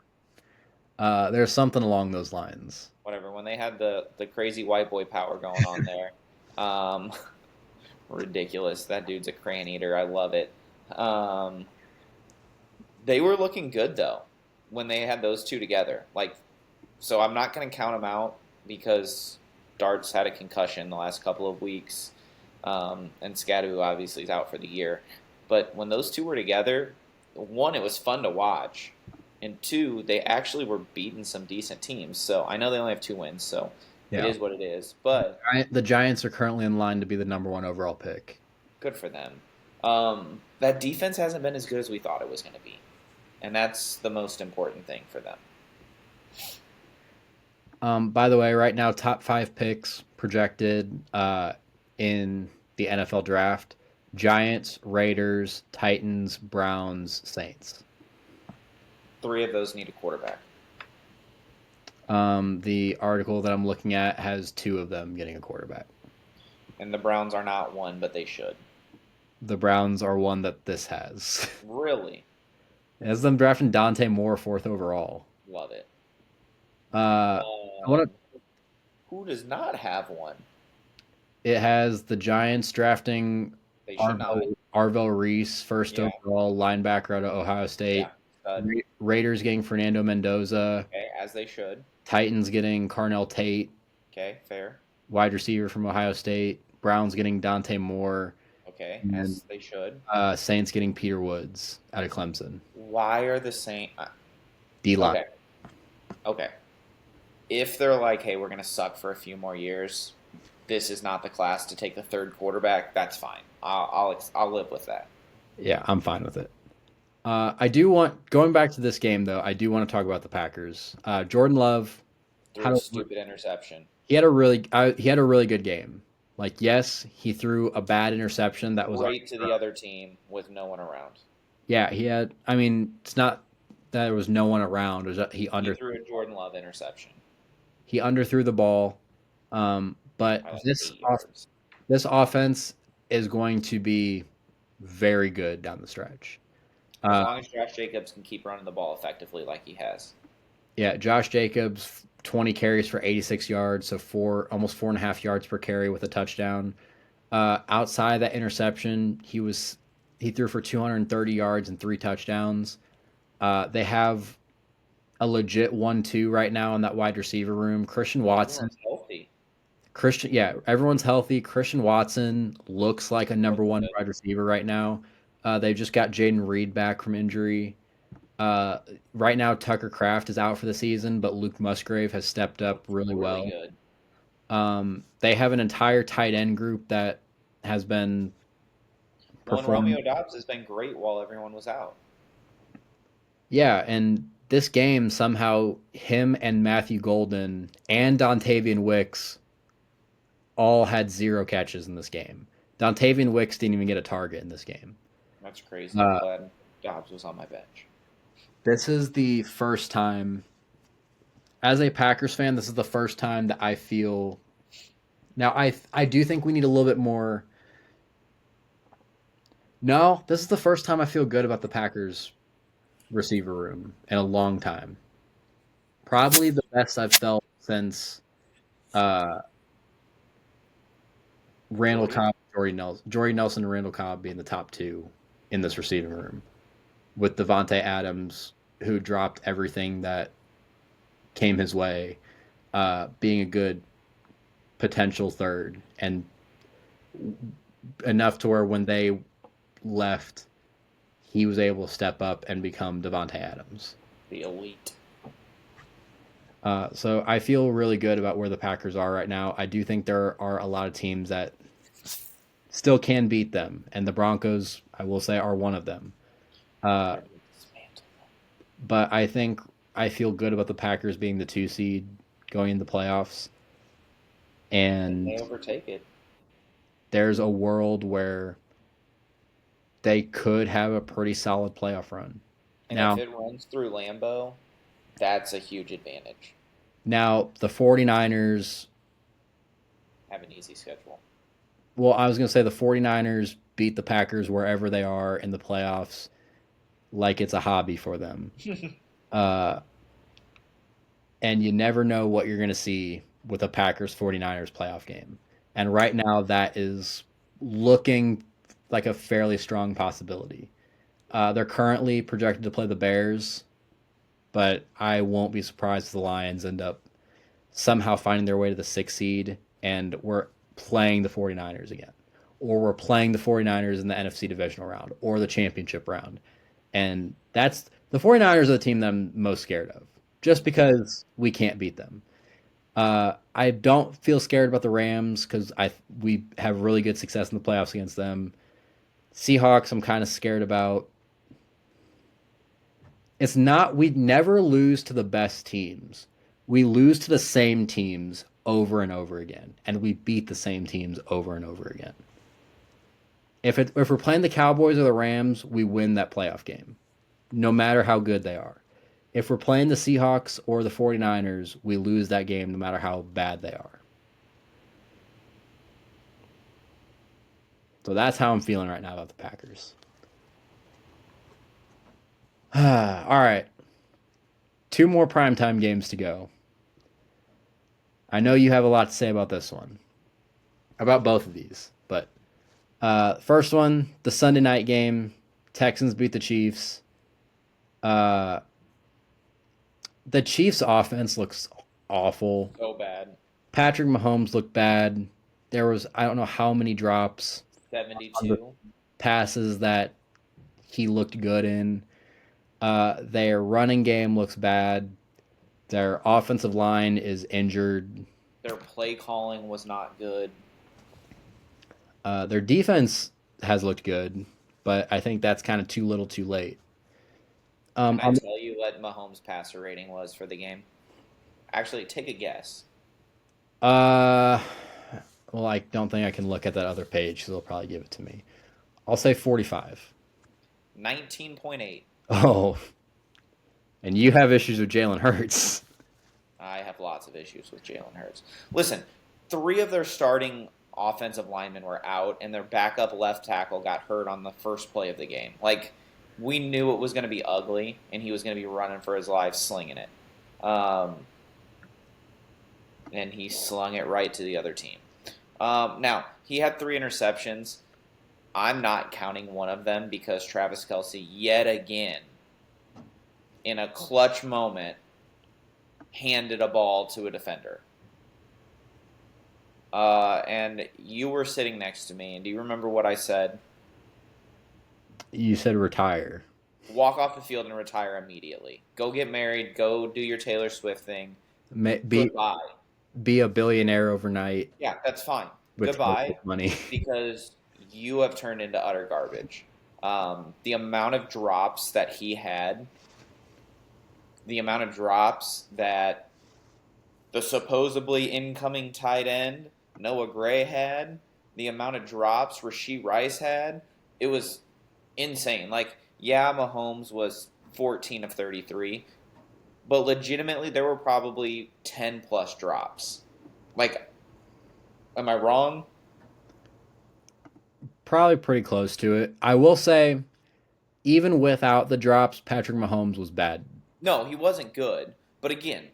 [SPEAKER 1] Dart? There's something along those lines.
[SPEAKER 2] whatever. When they had the crazy white boy power going on there, um, ridiculous. That dude's a crayon eater. I love it. Um, they were looking good though when they had those two together. Like, so I'm not going to count them out because Dart's had a concussion the last couple of weeks, and Scadu obviously is out for the year. But when those two were together, one, it was fun to watch, and two, they actually were beating some decent teams. So I know they only have 2 wins, so it
[SPEAKER 1] Yeah,
[SPEAKER 2] is what it is. But
[SPEAKER 1] The Giants are currently in line to be the number one overall pick.
[SPEAKER 2] good for them. That defense hasn't been as good as we thought it was going to be, and that's the most important thing for them.
[SPEAKER 1] By the way, right now, top five picks projected in the NFL draft: Giants, Raiders, Titans, Browns, Saints.
[SPEAKER 2] Three of those need a quarterback,
[SPEAKER 1] The article that I'm looking at has two of them getting a quarterback.
[SPEAKER 2] and the Browns are not one, but they should.
[SPEAKER 1] The Browns are one that this has.
[SPEAKER 2] Really
[SPEAKER 1] It has them drafting Dante Moore fourth overall.
[SPEAKER 2] love it.
[SPEAKER 1] I want to.
[SPEAKER 2] Who does not have one?
[SPEAKER 1] It has the Giants drafting
[SPEAKER 2] They should not.
[SPEAKER 1] Arvell Reese first
[SPEAKER 2] Yeah,
[SPEAKER 1] overall linebacker out of Ohio
[SPEAKER 2] yeah,
[SPEAKER 1] State.
[SPEAKER 2] stud.
[SPEAKER 1] Raiders getting Fernando Mendoza.
[SPEAKER 2] Okay, as they should.
[SPEAKER 1] Titans getting Carnell Tate,
[SPEAKER 2] Okay, fair.
[SPEAKER 1] wide receiver from Ohio State. Browns getting Dante Moore,
[SPEAKER 2] Okay,
[SPEAKER 1] and
[SPEAKER 2] as they should.
[SPEAKER 1] Saints getting Peter Woods out of Clemson.
[SPEAKER 2] Why are the Saints?
[SPEAKER 1] D line.
[SPEAKER 2] Okay, okay. If they're like, hey, we're gonna suck for a few more years, this is not the class to take the third quarterback. That's fine. I'll live with that.
[SPEAKER 1] Yeah, I'm fine with it. I do want going back to this game though. I do want to talk about the Packers. Jordan Love
[SPEAKER 2] Threw
[SPEAKER 1] had
[SPEAKER 2] a
[SPEAKER 1] a
[SPEAKER 2] stupid interception.
[SPEAKER 1] he had a really good game. Like yes, he threw a bad interception that was
[SPEAKER 2] Right to the other team with no one around.
[SPEAKER 1] yeah he had. I mean, it's not that there was no one around. It was that
[SPEAKER 2] He threw a Jordan Love interception.
[SPEAKER 1] he underthrew the ball. But
[SPEAKER 2] I like 8 yards.
[SPEAKER 1] this offense is going to be very good down the stretch.
[SPEAKER 2] As
[SPEAKER 1] Uh,
[SPEAKER 2] long as Josh Jacobs can keep running the ball effectively like he has.
[SPEAKER 1] yeah, Josh Jacobs, 20 carries for 86 yards, so almost 4.5 yards per carry with a touchdown. Outside that interception, he threw for 230 yards and three touchdowns. They have a legit 1-2 right now in that wide receiver room. Christian Watson,
[SPEAKER 2] Everyone's healthy.
[SPEAKER 1] yeah, everyone's healthy. Christian Watson looks like a number
[SPEAKER 2] Looks
[SPEAKER 1] one
[SPEAKER 2] good.
[SPEAKER 1] wide receiver right now. They've just got Jaden Reed back from injury. Uh, right now, Tucker Kraft is out for the season, but Luke Musgrave has stepped up
[SPEAKER 2] Looks
[SPEAKER 1] really
[SPEAKER 2] really
[SPEAKER 1] well.
[SPEAKER 2] good.
[SPEAKER 1] They have an entire tight end group that has been
[SPEAKER 2] Well, and
[SPEAKER 1] performing.
[SPEAKER 2] Romeo Dobbs has been great while everyone was out.
[SPEAKER 1] Yeah, and this game somehow him and Matthew Golden and Dontavian Wicks all had 0 catches in this game. Dontavian Wicks didn't even get a target in this game.
[SPEAKER 2] That's crazy. I'm
[SPEAKER 1] Uh,
[SPEAKER 2] glad Dobbs was on my bench.
[SPEAKER 1] this is the first time, as a Packers fan, this is the first time that I feel. Now, I do think we need a little bit more. No, this is the first time I feel good about the Packers receiver room in a long time. Probably the best I've felt since uh, Randall
[SPEAKER 2] Jordy?
[SPEAKER 1] Cobb, Jordy Nelson, and Randall Cobb being the top two in this receiving room, with Devontae Adams, who dropped everything that came his way, being a good potential third, and enough to where when they left, he was able to step up and become Devontae Adams.
[SPEAKER 2] The elite.
[SPEAKER 1] So I feel really good about where the Packers are right now. I do think there are a lot of teams that still can beat them, and the Broncos, I will say, are one of them. Uh, but I think I feel good about the Packers being the 2 seed going into the playoffs,
[SPEAKER 2] And
[SPEAKER 1] and
[SPEAKER 2] they overtake it.
[SPEAKER 1] there's a world where they could have a pretty solid playoff run.
[SPEAKER 2] And if
[SPEAKER 1] Now,
[SPEAKER 2] it runs through Lambeau, that's a huge advantage.
[SPEAKER 1] now the 49ers,
[SPEAKER 2] Have an easy schedule.
[SPEAKER 1] well, I was going to say the 49ers beat the Packers wherever they are in the playoffs like it's a hobby for them. Uh, and you never know what you're going to see with a Packers 49ers playoff game. And right now, that is looking like a fairly strong possibility. They're currently projected to play the Bears, but I won't be surprised if the Lions end up somehow finding their way to the 6 seed and we're playing the 49ers again. Or we're playing the 49ers in the NFC divisional round or the championship round. And that's the 49ers are the team that I'm most scared of just because we can't beat them. I don't feel scared about the Rams because we have really good success in the playoffs against them. Seahawks, I'm kind of scared about. It's not we never lose to the best teams. We lose to the same teams over and over again, and we beat the same teams over and over again. If we're playing the Cowboys or the Rams, we win that playoff game, no matter how good they are. If we're playing the Seahawks or the 49ers, we lose that game no matter how bad they are. So that's how I'm feeling right now about the Packers. All right. 2 more primetime games to go. I know you have a lot to say about this one, about both of these. But first one, the Sunday night game, Texans beat the Chiefs. Uh, the Chiefs' offense looks awful.
[SPEAKER 2] So bad.
[SPEAKER 1] Patrick Mahomes looked bad. There was I don't know how many drops on the
[SPEAKER 2] 72.
[SPEAKER 1] passes that he looked good in. Their running game looks bad. Their offensive line is injured.
[SPEAKER 2] Their play calling was not good.
[SPEAKER 1] Their defense has looked good, but I think that's kind of too little, too late.
[SPEAKER 2] Can I
[SPEAKER 1] On
[SPEAKER 2] tell you what Mahomes' passer rating was for the game? Actually, take a guess.
[SPEAKER 1] uh, well, I don't think I can look at that other page because they'll probably give it to me. I'll say 45.
[SPEAKER 2] 19.8.
[SPEAKER 1] Oh, and you have issues with Jalen Hurts.
[SPEAKER 2] I have lots of issues with Jalen Hurts. Listen, 3 of their starting offensive linemen were out, and their backup left tackle got hurt on the first play of the game. Like, we knew it was going to be ugly, and he was going to be running for his life, slinging it. And he slung it right to the other team. Now, he had 3 interceptions. I'm not counting one of them because Travis Kelce, yet again, in a clutch moment, handed a ball to a defender. And you were sitting next to me, and do you remember what I said?
[SPEAKER 1] You said retire.
[SPEAKER 2] Walk off the field and retire immediately. Go get married. Go do your Taylor Swift thing.
[SPEAKER 1] Be
[SPEAKER 2] Goodbye.
[SPEAKER 1] be a billionaire overnight
[SPEAKER 2] Yeah, that's fine.
[SPEAKER 1] with
[SPEAKER 2] Goodbye,
[SPEAKER 1] money.
[SPEAKER 2] because you have turned into utter garbage. The amount of drops that he had, the amount of drops that the supposedly incoming tight end Noah Gray had, the amount of drops Rashee Rice had, it was insane. Like, yeah, Mahomes was 14 of 33, but legitimately there were probably 10 plus drops. Like, am I wrong?
[SPEAKER 1] Probably pretty close to it. I will say, even without the drops, Patrick Mahomes was bad.
[SPEAKER 2] No, he wasn't good. But again,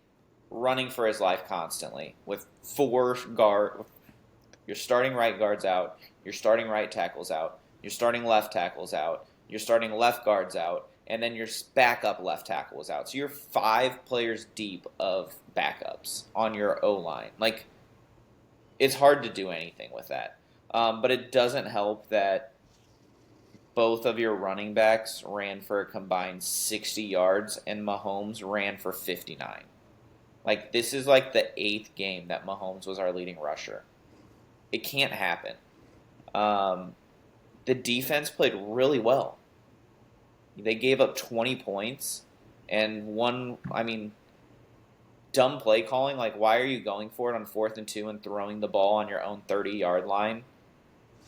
[SPEAKER 2] running for his life constantly with your starting right guards out, your starting right tackles out, your starting left tackles out, your starting left guards out, and then your backup left tackle is out. So you're 5 players deep of backups on your O line. Like, it's hard to do anything with that. But it doesn't help that both of your running backs ran for a combined 60 yards, and Mahomes ran for 59. Like, this is like the 8th game that Mahomes was our leading rusher. It can't happen. Um, the defense played really well. They gave up 20 points and dumb play calling. Like, why are you going for it on 4th and 2 and throwing the ball on your own 30-yard line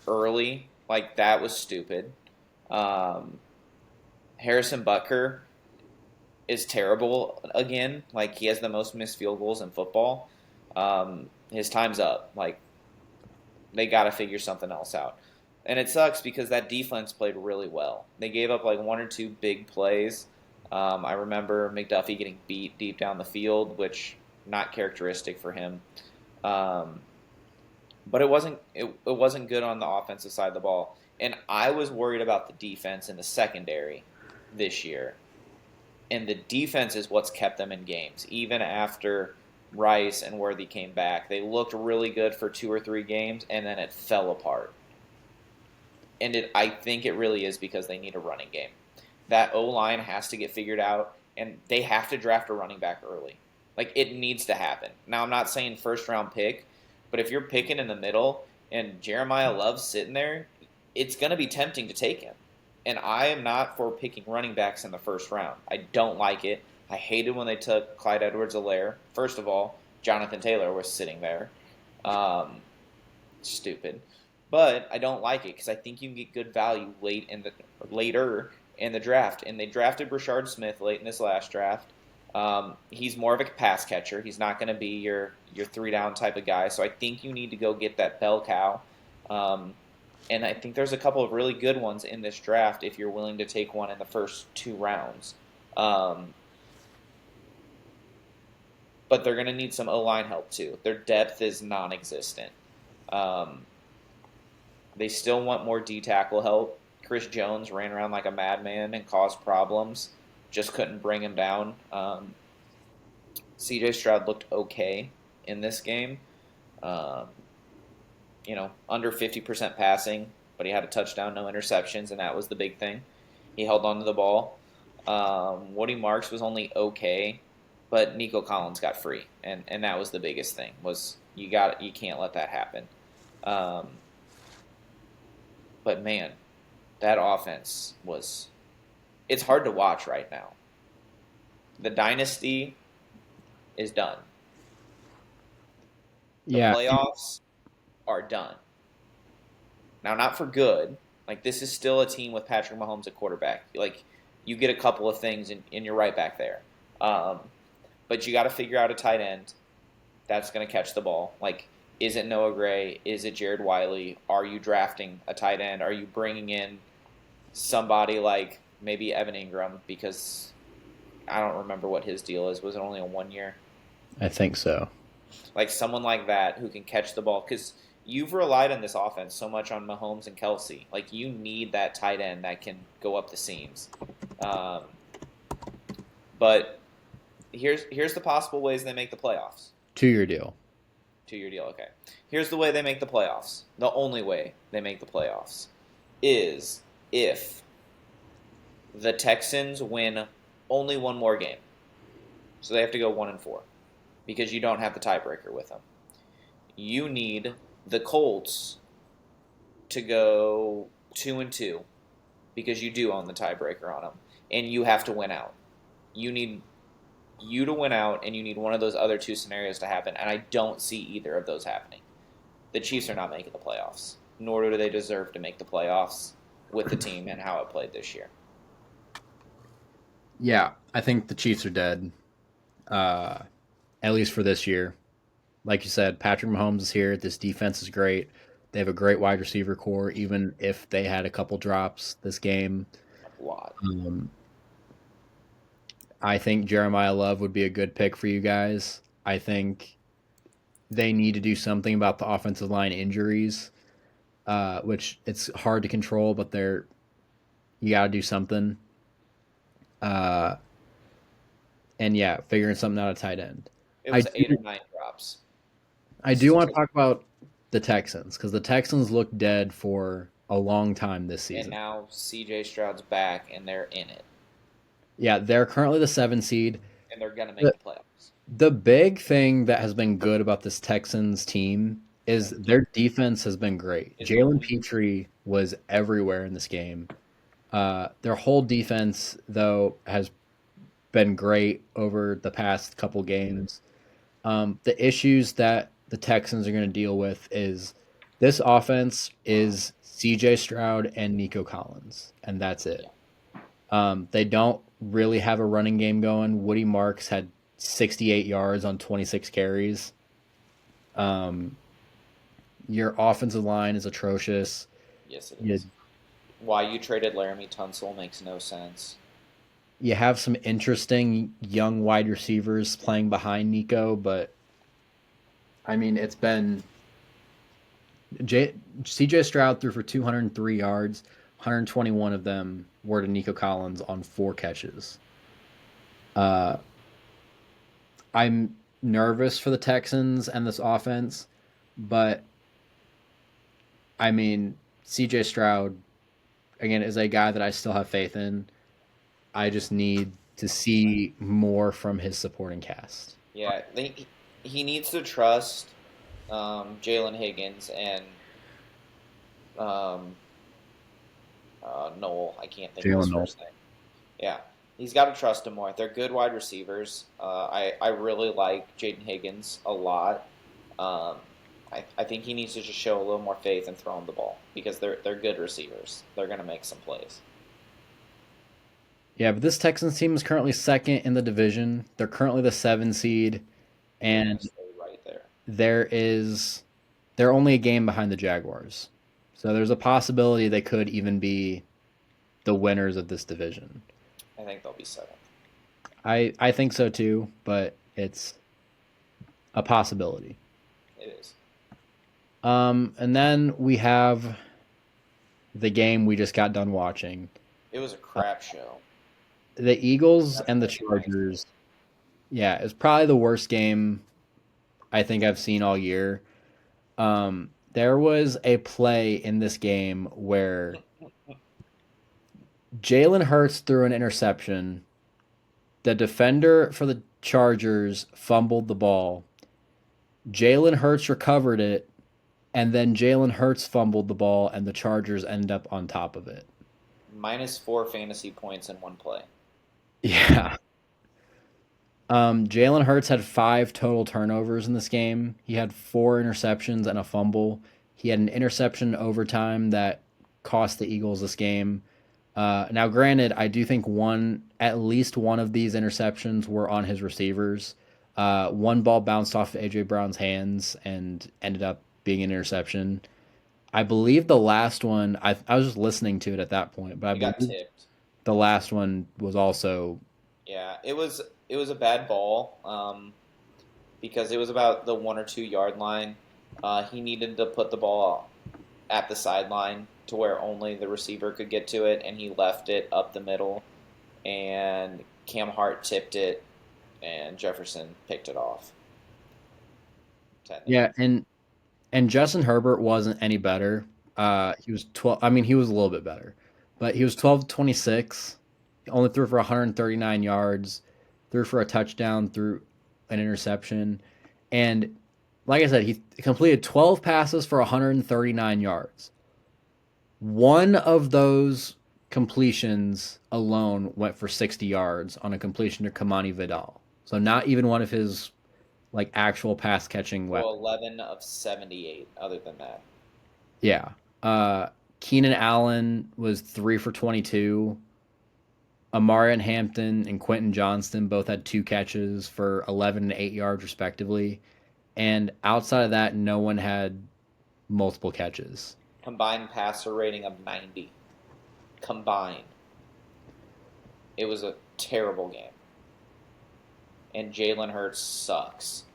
[SPEAKER 2] early? Like, that was stupid. Um, Harrison Butker is terrible again. Like, he has the most missed field goals in football. His time's up. Like, they got to figure something else out. And it sucks because that defense played really well. They gave up like 1 or 2 big plays. I remember McDuffie getting beat deep down the field, which not characteristic for him. Um, but it wasn't good on the offensive side of the ball. And I was worried about the defense in the secondary this year. And the defense is what's kept them in games, even after Rice and Worthy came back. They looked really good for 2 or 3 games, and then it fell apart. And I think it really is because they need a running game. That O line has to get figured out, and they have to draft a running back early. Like, it needs to happen. Now, I'm not saying first round pick, but if you're picking in the middle and Jeremiah Love's sitting there, it's going to be tempting to take him. And I am not for picking running backs in the first round. I don't like it. I hated when they took Clyde Edwards-Helaire. First of all, Jonathan Taylor was sitting there. Stupid. But I don't like it because I think you can get good value later in the draft. And they drafted Brashard Smith late in this last draft. He's more of a pass catcher. He's not going to be your 3-down type of guy. So I think you need to go get that bell cow. And I think there's a couple of really good ones in this draft if you're willing to take one in the first 2 rounds. But they're going to need some O-line help too. Their depth is non-existent. They still want more D-tackle help. Chris Jones ran around like a madman and caused problems. Just couldn't bring him down. C.J. Stroud looked okay in this game. Under 50% passing, but he had a touchdown, no interceptions, and that was the big thing. He held on to the ball. Woody Marks was only okay, but Nico Collins got free, and that was the biggest thing. Was you can't let that happen. But man, that offense it's hard to watch right now. The dynasty is done. The
[SPEAKER 1] Yeah,
[SPEAKER 2] playoffs are done. Now, not for good. Like, this is still a team with Patrick Mahomes at quarterback. Like, you get a couple of things, and you're right back there. But you got to figure out a tight end that's going to catch the ball. Like, is it Noah Gray? Is it Jared Wiley? Are you drafting a tight end? Are you bringing in somebody like maybe Evan Ingram? Because I don't remember what his deal is. Was it only a 1 year?
[SPEAKER 1] I think so.
[SPEAKER 2] Like, someone like that who can catch the ball. Because you've relied on this offense so much on Mahomes and Kelsey. Like, you need that tight end that can go up the seams. But here's the possible ways they make the playoffs.
[SPEAKER 1] 2-year deal.
[SPEAKER 2] 2-year deal, okay. Here's the way they make the playoffs. The only way they make the playoffs is if the Texans win only one more game. So they have to go 1-4 because you don't have the tiebreaker with them. You need the Colts to go 2-2 because you do own the tiebreaker on them, and you have to win out. You need you to win out, and you need one of those other 2 scenarios to happen, and I don't see either of those happening. The Chiefs are not making the playoffs, nor do they deserve to make the playoffs with the team and how it played this year.
[SPEAKER 1] Yeah, I think the Chiefs are dead, uh, at least for this year. Like you said, Patrick Mahomes is here. This defense is great. They have a great wide receiver core, even if they had a couple drops this game.
[SPEAKER 2] A lot.
[SPEAKER 1] Um, I think Jeremiah Love would be a good pick for you guys. I think they need to do something about the offensive line injuries, which it's hard to control, but you got to do something. Uh, and yeah, figuring something out at tight end.
[SPEAKER 2] It
[SPEAKER 1] I
[SPEAKER 2] was eight or
[SPEAKER 1] do,
[SPEAKER 2] nine drops.
[SPEAKER 1] I do want to talk about the Texans because the Texans look dead for a long time this
[SPEAKER 2] And
[SPEAKER 1] season.
[SPEAKER 2] now CJ Stroud's back, and they're in it,
[SPEAKER 1] Yeah, they're currently the 7 seed.
[SPEAKER 2] and they're gonna make
[SPEAKER 1] The,
[SPEAKER 2] the playoffs.
[SPEAKER 1] the big thing that has been good about this Texans team is their defense has been great.
[SPEAKER 2] Is
[SPEAKER 1] Jalen
[SPEAKER 2] elite.
[SPEAKER 1] Petrie was everywhere in this game. Their whole defense, though, has been great over the past couple games. The issues that the Texans are going to deal with is this offense is CJ Stroud and Nico Collins, and that's it.
[SPEAKER 2] Yeah,
[SPEAKER 1] They don't really have a running game going. Woody Marks had 68 yards on 26 carries. Um, your offensive line is atrocious.
[SPEAKER 2] yes, it
[SPEAKER 1] You,
[SPEAKER 2] is. Why you traded Laramie Tunsil makes no sense.
[SPEAKER 1] you have some interesting young wide receivers playing behind Nico, but I mean, it's been CJ Stroud threw for 203 yards, 121 of them were to Nico Collins on 4 catches. Uh, I'm nervous for the Texans and this offense, but I mean, CJ Stroud, again, is a guy that I still have faith in. I just need to see more from his supporting cast.
[SPEAKER 2] Yeah, he needs to trust Jalen Higgins and um, Noel. I can't think of his
[SPEAKER 1] Jalen Noel.
[SPEAKER 2] first name. Yeah, he's got to trust him more. They're good wide receivers. I really like Jaden Higgins a lot. Um, I think he needs to just show a little more faith and throw him the ball because they're good receivers. They're gonna make some plays.
[SPEAKER 1] Yeah, but this Texans team is currently second in the division. They're currently the 7 seed,
[SPEAKER 2] They're gonna
[SPEAKER 1] and
[SPEAKER 2] stay right there.
[SPEAKER 1] there is they're only a game behind the Jaguars. So there's a possibility they could even be the winners of this division.
[SPEAKER 2] I think they'll be seventh.
[SPEAKER 1] I think so too, but it's a possibility.
[SPEAKER 2] It is.
[SPEAKER 1] And then we have the game we just got done watching.
[SPEAKER 2] It was a
[SPEAKER 1] Uh,
[SPEAKER 2] crap show.
[SPEAKER 1] the Eagles
[SPEAKER 2] That's
[SPEAKER 1] and the
[SPEAKER 2] gonna be nice.
[SPEAKER 1] Chargers. Yeah, it's probably the worst game I think I've seen all year. There was a play in this game where Jalen Hurts threw an interception. The defender for the Chargers fumbled the ball. Jalen Hurts recovered it, and then Jalen Hurts fumbled the ball, and the Chargers end up on top of it.
[SPEAKER 2] -4 fantasy points in one play.
[SPEAKER 1] Yeah. Jalen Hurts had 5 total turnovers in this game. He had 4 interceptions and a fumble. He had an interception in overtime that cost the Eagles this game. Now, granted, I do think at least one of these interceptions were on his receivers. One ball bounced off AJ Brown's hands and ended up being an interception. I believe the last one, I was just listening to it at that point, but I
[SPEAKER 2] It got
[SPEAKER 1] believe
[SPEAKER 2] tipped.
[SPEAKER 1] the last one was also.
[SPEAKER 2] Yeah, it was a bad ball because it was about the 1 or 2 yard line. He needed to put the ball at the sideline to where only the receiver could get to it, and he left it up the middle. And Cam Hart tipped it, and Jefferson picked it off.
[SPEAKER 1] Yeah,
[SPEAKER 2] Technically,
[SPEAKER 1] and Justin Herbert wasn't any better. He was 12. I mean, he was a little bit better, but he was 12-26. Only threw for 139 yards, threw for a touchdown, threw an interception, and like I said, he completed 12 passes for 139 yards. One of those completions alone went for 60 yards on a completion to Kamani Vidal. So not even one of his like actual pass catching
[SPEAKER 2] So
[SPEAKER 1] weapon.
[SPEAKER 2] 11 of 78. Other than that,
[SPEAKER 1] Yeah. Uh, Keenan Allen was 3 for 22. Amarian Hampton and Quentin Johnston both had 2 catches for 11 and 8 yards respectively. And outside of that, no one had multiple catches.
[SPEAKER 2] combined passer rating of 90. Combined, it was a terrible game. And Jalen Hurts sucks.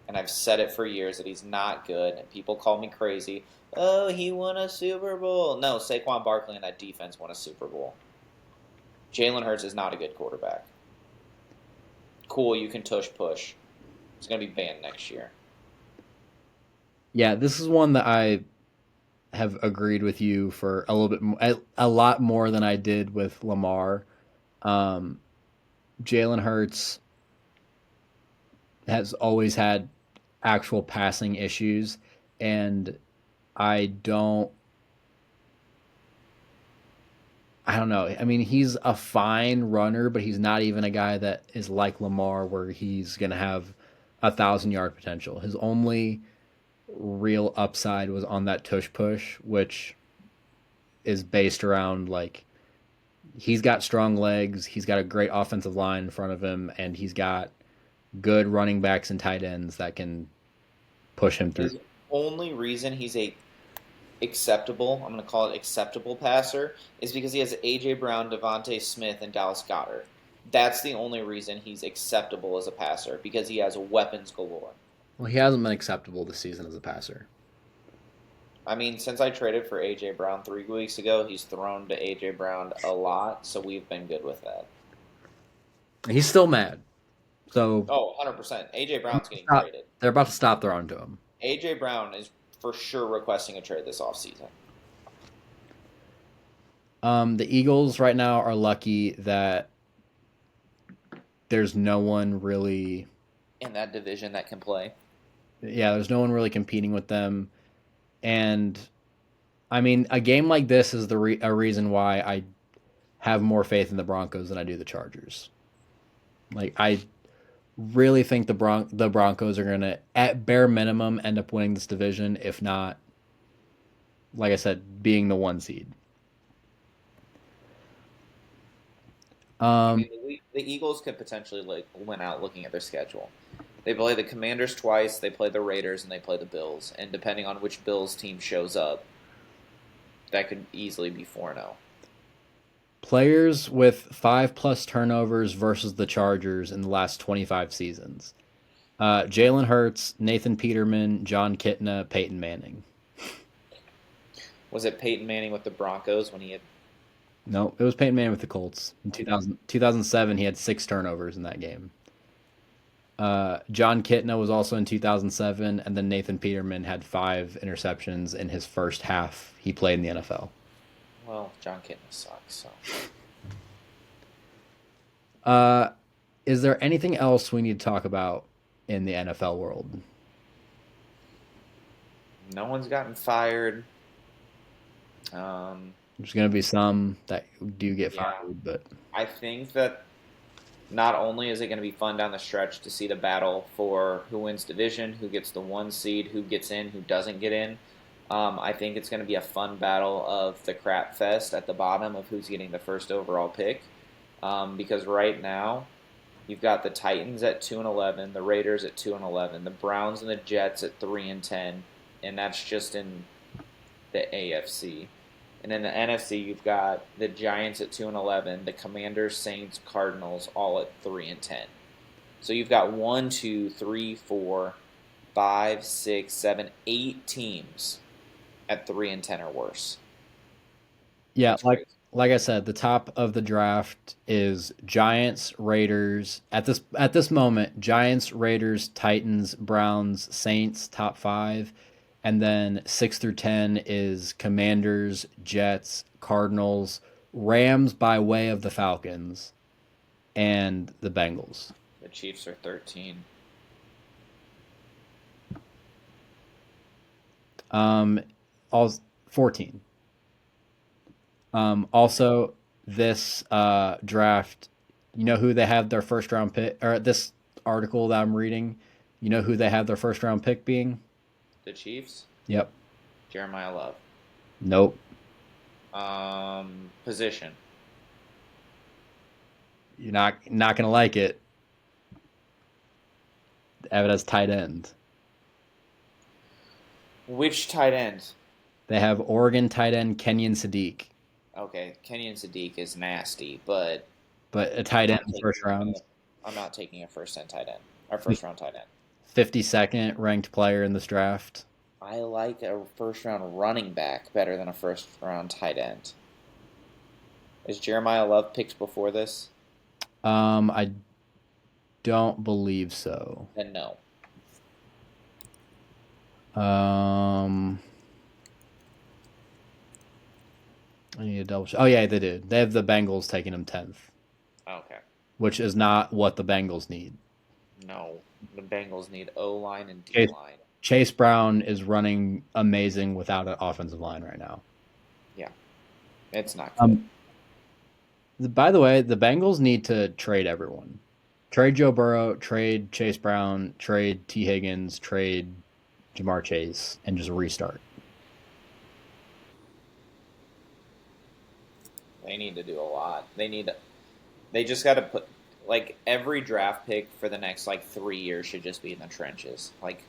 [SPEAKER 2] And I've said it for years that he's not good. And people call me crazy. Oh, he won a Super Bowl. No, Saquon Barkley and that defense won a Super Bowl. Jalen Hurts is not a good quarterback. Cool, you can tush push. He's going to be banned next year.
[SPEAKER 1] Yeah, this is one that I have agreed with you for a little bit, a lot more than I did with Lamar. Um, Jalen Hurts has always had actual passing issues, and I don't I don't know. I mean, he's a fine runner, but he's not even a guy that is like Lamar, where he's going to have 1,000 yard potential. His only real upside was on that tush push, which is based around like he's got strong legs, he's got a great offensive line in front of him, and he's got good running backs and tight ends that can push him through.
[SPEAKER 2] His only reason he's a acceptable, I'm going to call it acceptable passer, is because he has A.J. Brown, Devontae Smith, and Dallas Goddard. That's the only reason he's acceptable as a passer, because he has weapons galore.
[SPEAKER 1] Well, he hasn't been acceptable this season as a passer.
[SPEAKER 2] I mean, since I traded for A.J. Brown 3 weeks ago, he's thrown to A.J. Brown a lot, so we've been good with that.
[SPEAKER 1] He's still mad. So
[SPEAKER 2] Oh, 100%. A.J. Brown's getting traded.
[SPEAKER 1] they're about to stop throwing to him.
[SPEAKER 2] A.J. Brown is for sure requesting a trade this offseason.
[SPEAKER 1] The Eagles right now are lucky that there's no one really.
[SPEAKER 2] In that division that can play.
[SPEAKER 1] Yeah, there's no one really competing with them, and I mean, a game like this is a reason why I have more faith in the Broncos than I do the Chargers. Like I really think the Broncos are gonna, at bare minimum, end up winning this division, if not, like I said, being the 1 seed.
[SPEAKER 2] I
[SPEAKER 1] Um,
[SPEAKER 2] mean, the Eagles could potentially like win out looking at their schedule. They play the Commanders twice, they play the Raiders, and they play the Bills. And depending on which Bills team shows up, that could easily be 4-0.
[SPEAKER 1] Players with 5+ turnovers versus the Chargers in the last 25 seasons. Jalen Hurts, Nathan Peterman, John Kitna, Peyton Manning.
[SPEAKER 2] Was it Peyton Manning with the Broncos when he had.
[SPEAKER 1] No, it was Peyton Manning with the Colts. In 2007, he had 6 turnovers in that game. John Kitna was also in 2007, and then Nathan Peterman had 5 interceptions in his first half he played in the NFL.
[SPEAKER 2] Well, John Kitna sucks, so.
[SPEAKER 1] Uh, is there anything else we need to talk about in the NFL world?
[SPEAKER 2] No one's gotten fired. Um,
[SPEAKER 1] There's going to be some that do get
[SPEAKER 2] yeah.
[SPEAKER 1] fired, but
[SPEAKER 2] I think that not only is it going to be fun down the stretch to see the battle for who wins division, who gets the 1 seed, who gets in, who doesn't get in. I think it's going to be a fun battle of the crap fest at the bottom of who's getting the first overall pick. Because right now, you've got the Titans at 2-11, the Raiders at 2-11, the Browns and the Jets at 3-10, and that's just in the AFC. And in the NFC, you've got the Giants at 2-11, the Commanders, Saints, Cardinals, all at 3-10. So you've got 1, 2, 3, 4, 5, 6, 7, 8 teams at 3-10 or worse.
[SPEAKER 1] yeah,
[SPEAKER 2] That's
[SPEAKER 1] like
[SPEAKER 2] crazy.
[SPEAKER 1] like I said, the top of the draft is Giants, Raiders. At this moment, Giants, Raiders, Titans, Browns, Saints, top five, and then 6 through 10 is Commanders, Jets, Cardinals, Rams by way of the Falcons, and the Bengals.
[SPEAKER 2] The Chiefs are 13.
[SPEAKER 1] Um, all 14. Also, this draft, you know who they have their first round pick, or this article that I'm reading You know who they have their first round pick being?
[SPEAKER 2] The Chiefs,
[SPEAKER 1] Yep.
[SPEAKER 2] Jeremiah Love.
[SPEAKER 1] Nope.
[SPEAKER 2] Position.
[SPEAKER 1] You're not gonna like it. They have it as tight end.
[SPEAKER 2] Which tight end?
[SPEAKER 1] They have Oregon tight end Kenyon Sadiq,
[SPEAKER 2] Okay, Kenyon Sadiq is nasty, but
[SPEAKER 1] but a
[SPEAKER 2] I'm
[SPEAKER 1] tight end
[SPEAKER 2] not
[SPEAKER 1] in
[SPEAKER 2] taking
[SPEAKER 1] first round.
[SPEAKER 2] I'm not taking a first end tight end or first round tight end.
[SPEAKER 1] 52nd ranked player in this draft.
[SPEAKER 2] I like a first round running back better than a first round tight end. Is Jeremiah Love picked before this?
[SPEAKER 1] I don't believe so.
[SPEAKER 2] Then no.
[SPEAKER 1] Um, I need to double check. Oh yeah, they did. They have the Bengals taking him 10th,
[SPEAKER 2] Okay.
[SPEAKER 1] which is not what the Bengals need.
[SPEAKER 2] No. The Bengals need O line and D
[SPEAKER 1] Chase,
[SPEAKER 2] line.
[SPEAKER 1] Chase Brown is running amazing without an offensive line right now.
[SPEAKER 2] Yeah. It's not good.
[SPEAKER 1] Um, by the way, the Bengals need to trade everyone. Trade Joe Burrow, trade Chase Brown, trade T. Higgins, trade Jamar Chase, and just restart.
[SPEAKER 2] They need to do a lot. They just got to put like every draft pick for the next like 3 years should just be in the trenches. Like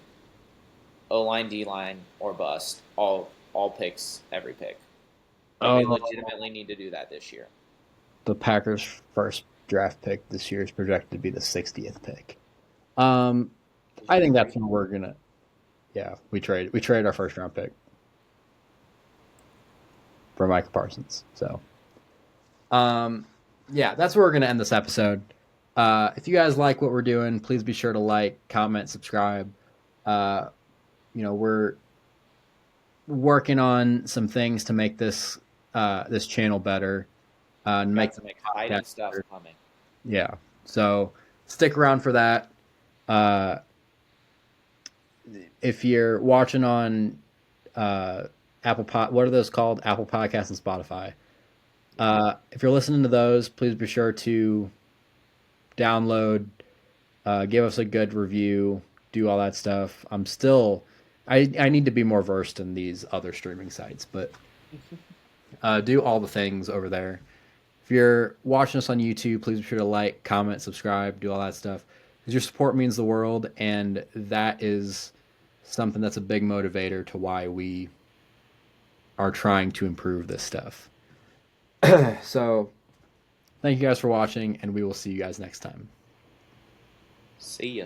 [SPEAKER 2] O line, D line, or bust. All picks, every pick. Like they
[SPEAKER 1] Oh,
[SPEAKER 2] legitimately need to do that this year.
[SPEAKER 1] the Packers' first draft pick this year is projected to be the 60th pick. Um,
[SPEAKER 2] Did
[SPEAKER 1] I
[SPEAKER 2] you
[SPEAKER 1] think that's
[SPEAKER 2] trade?
[SPEAKER 1] when we're gonna. Yeah, we trade our first round pick for Micah Parsons. So, um, yeah, that's where we're gonna end this episode. If you guys like what we're doing, please be sure to like, comment, subscribe. Uh, we're working on some things to make this channel better, and make
[SPEAKER 2] Got
[SPEAKER 1] the
[SPEAKER 2] some
[SPEAKER 1] podcast
[SPEAKER 2] exciting stuff
[SPEAKER 1] better.
[SPEAKER 2] coming.
[SPEAKER 1] Yeah, so stick around for that. Uh, if you're watching on uh, what are those called? Apple Podcasts and Spotify.
[SPEAKER 2] Yeah.
[SPEAKER 1] If you're listening to those, please be sure to download, give us a good review, do all that stuff. I need to be more versed in these other streaming sites, but do all the things over there. If you're watching us on YouTube, please be sure to like, comment, subscribe, do all that stuff. Because your support means the world, and that is something that's a big motivator to why we are trying to improve this stuff. So, thank you guys for watching, and we will see you guys next time.
[SPEAKER 2] See ya.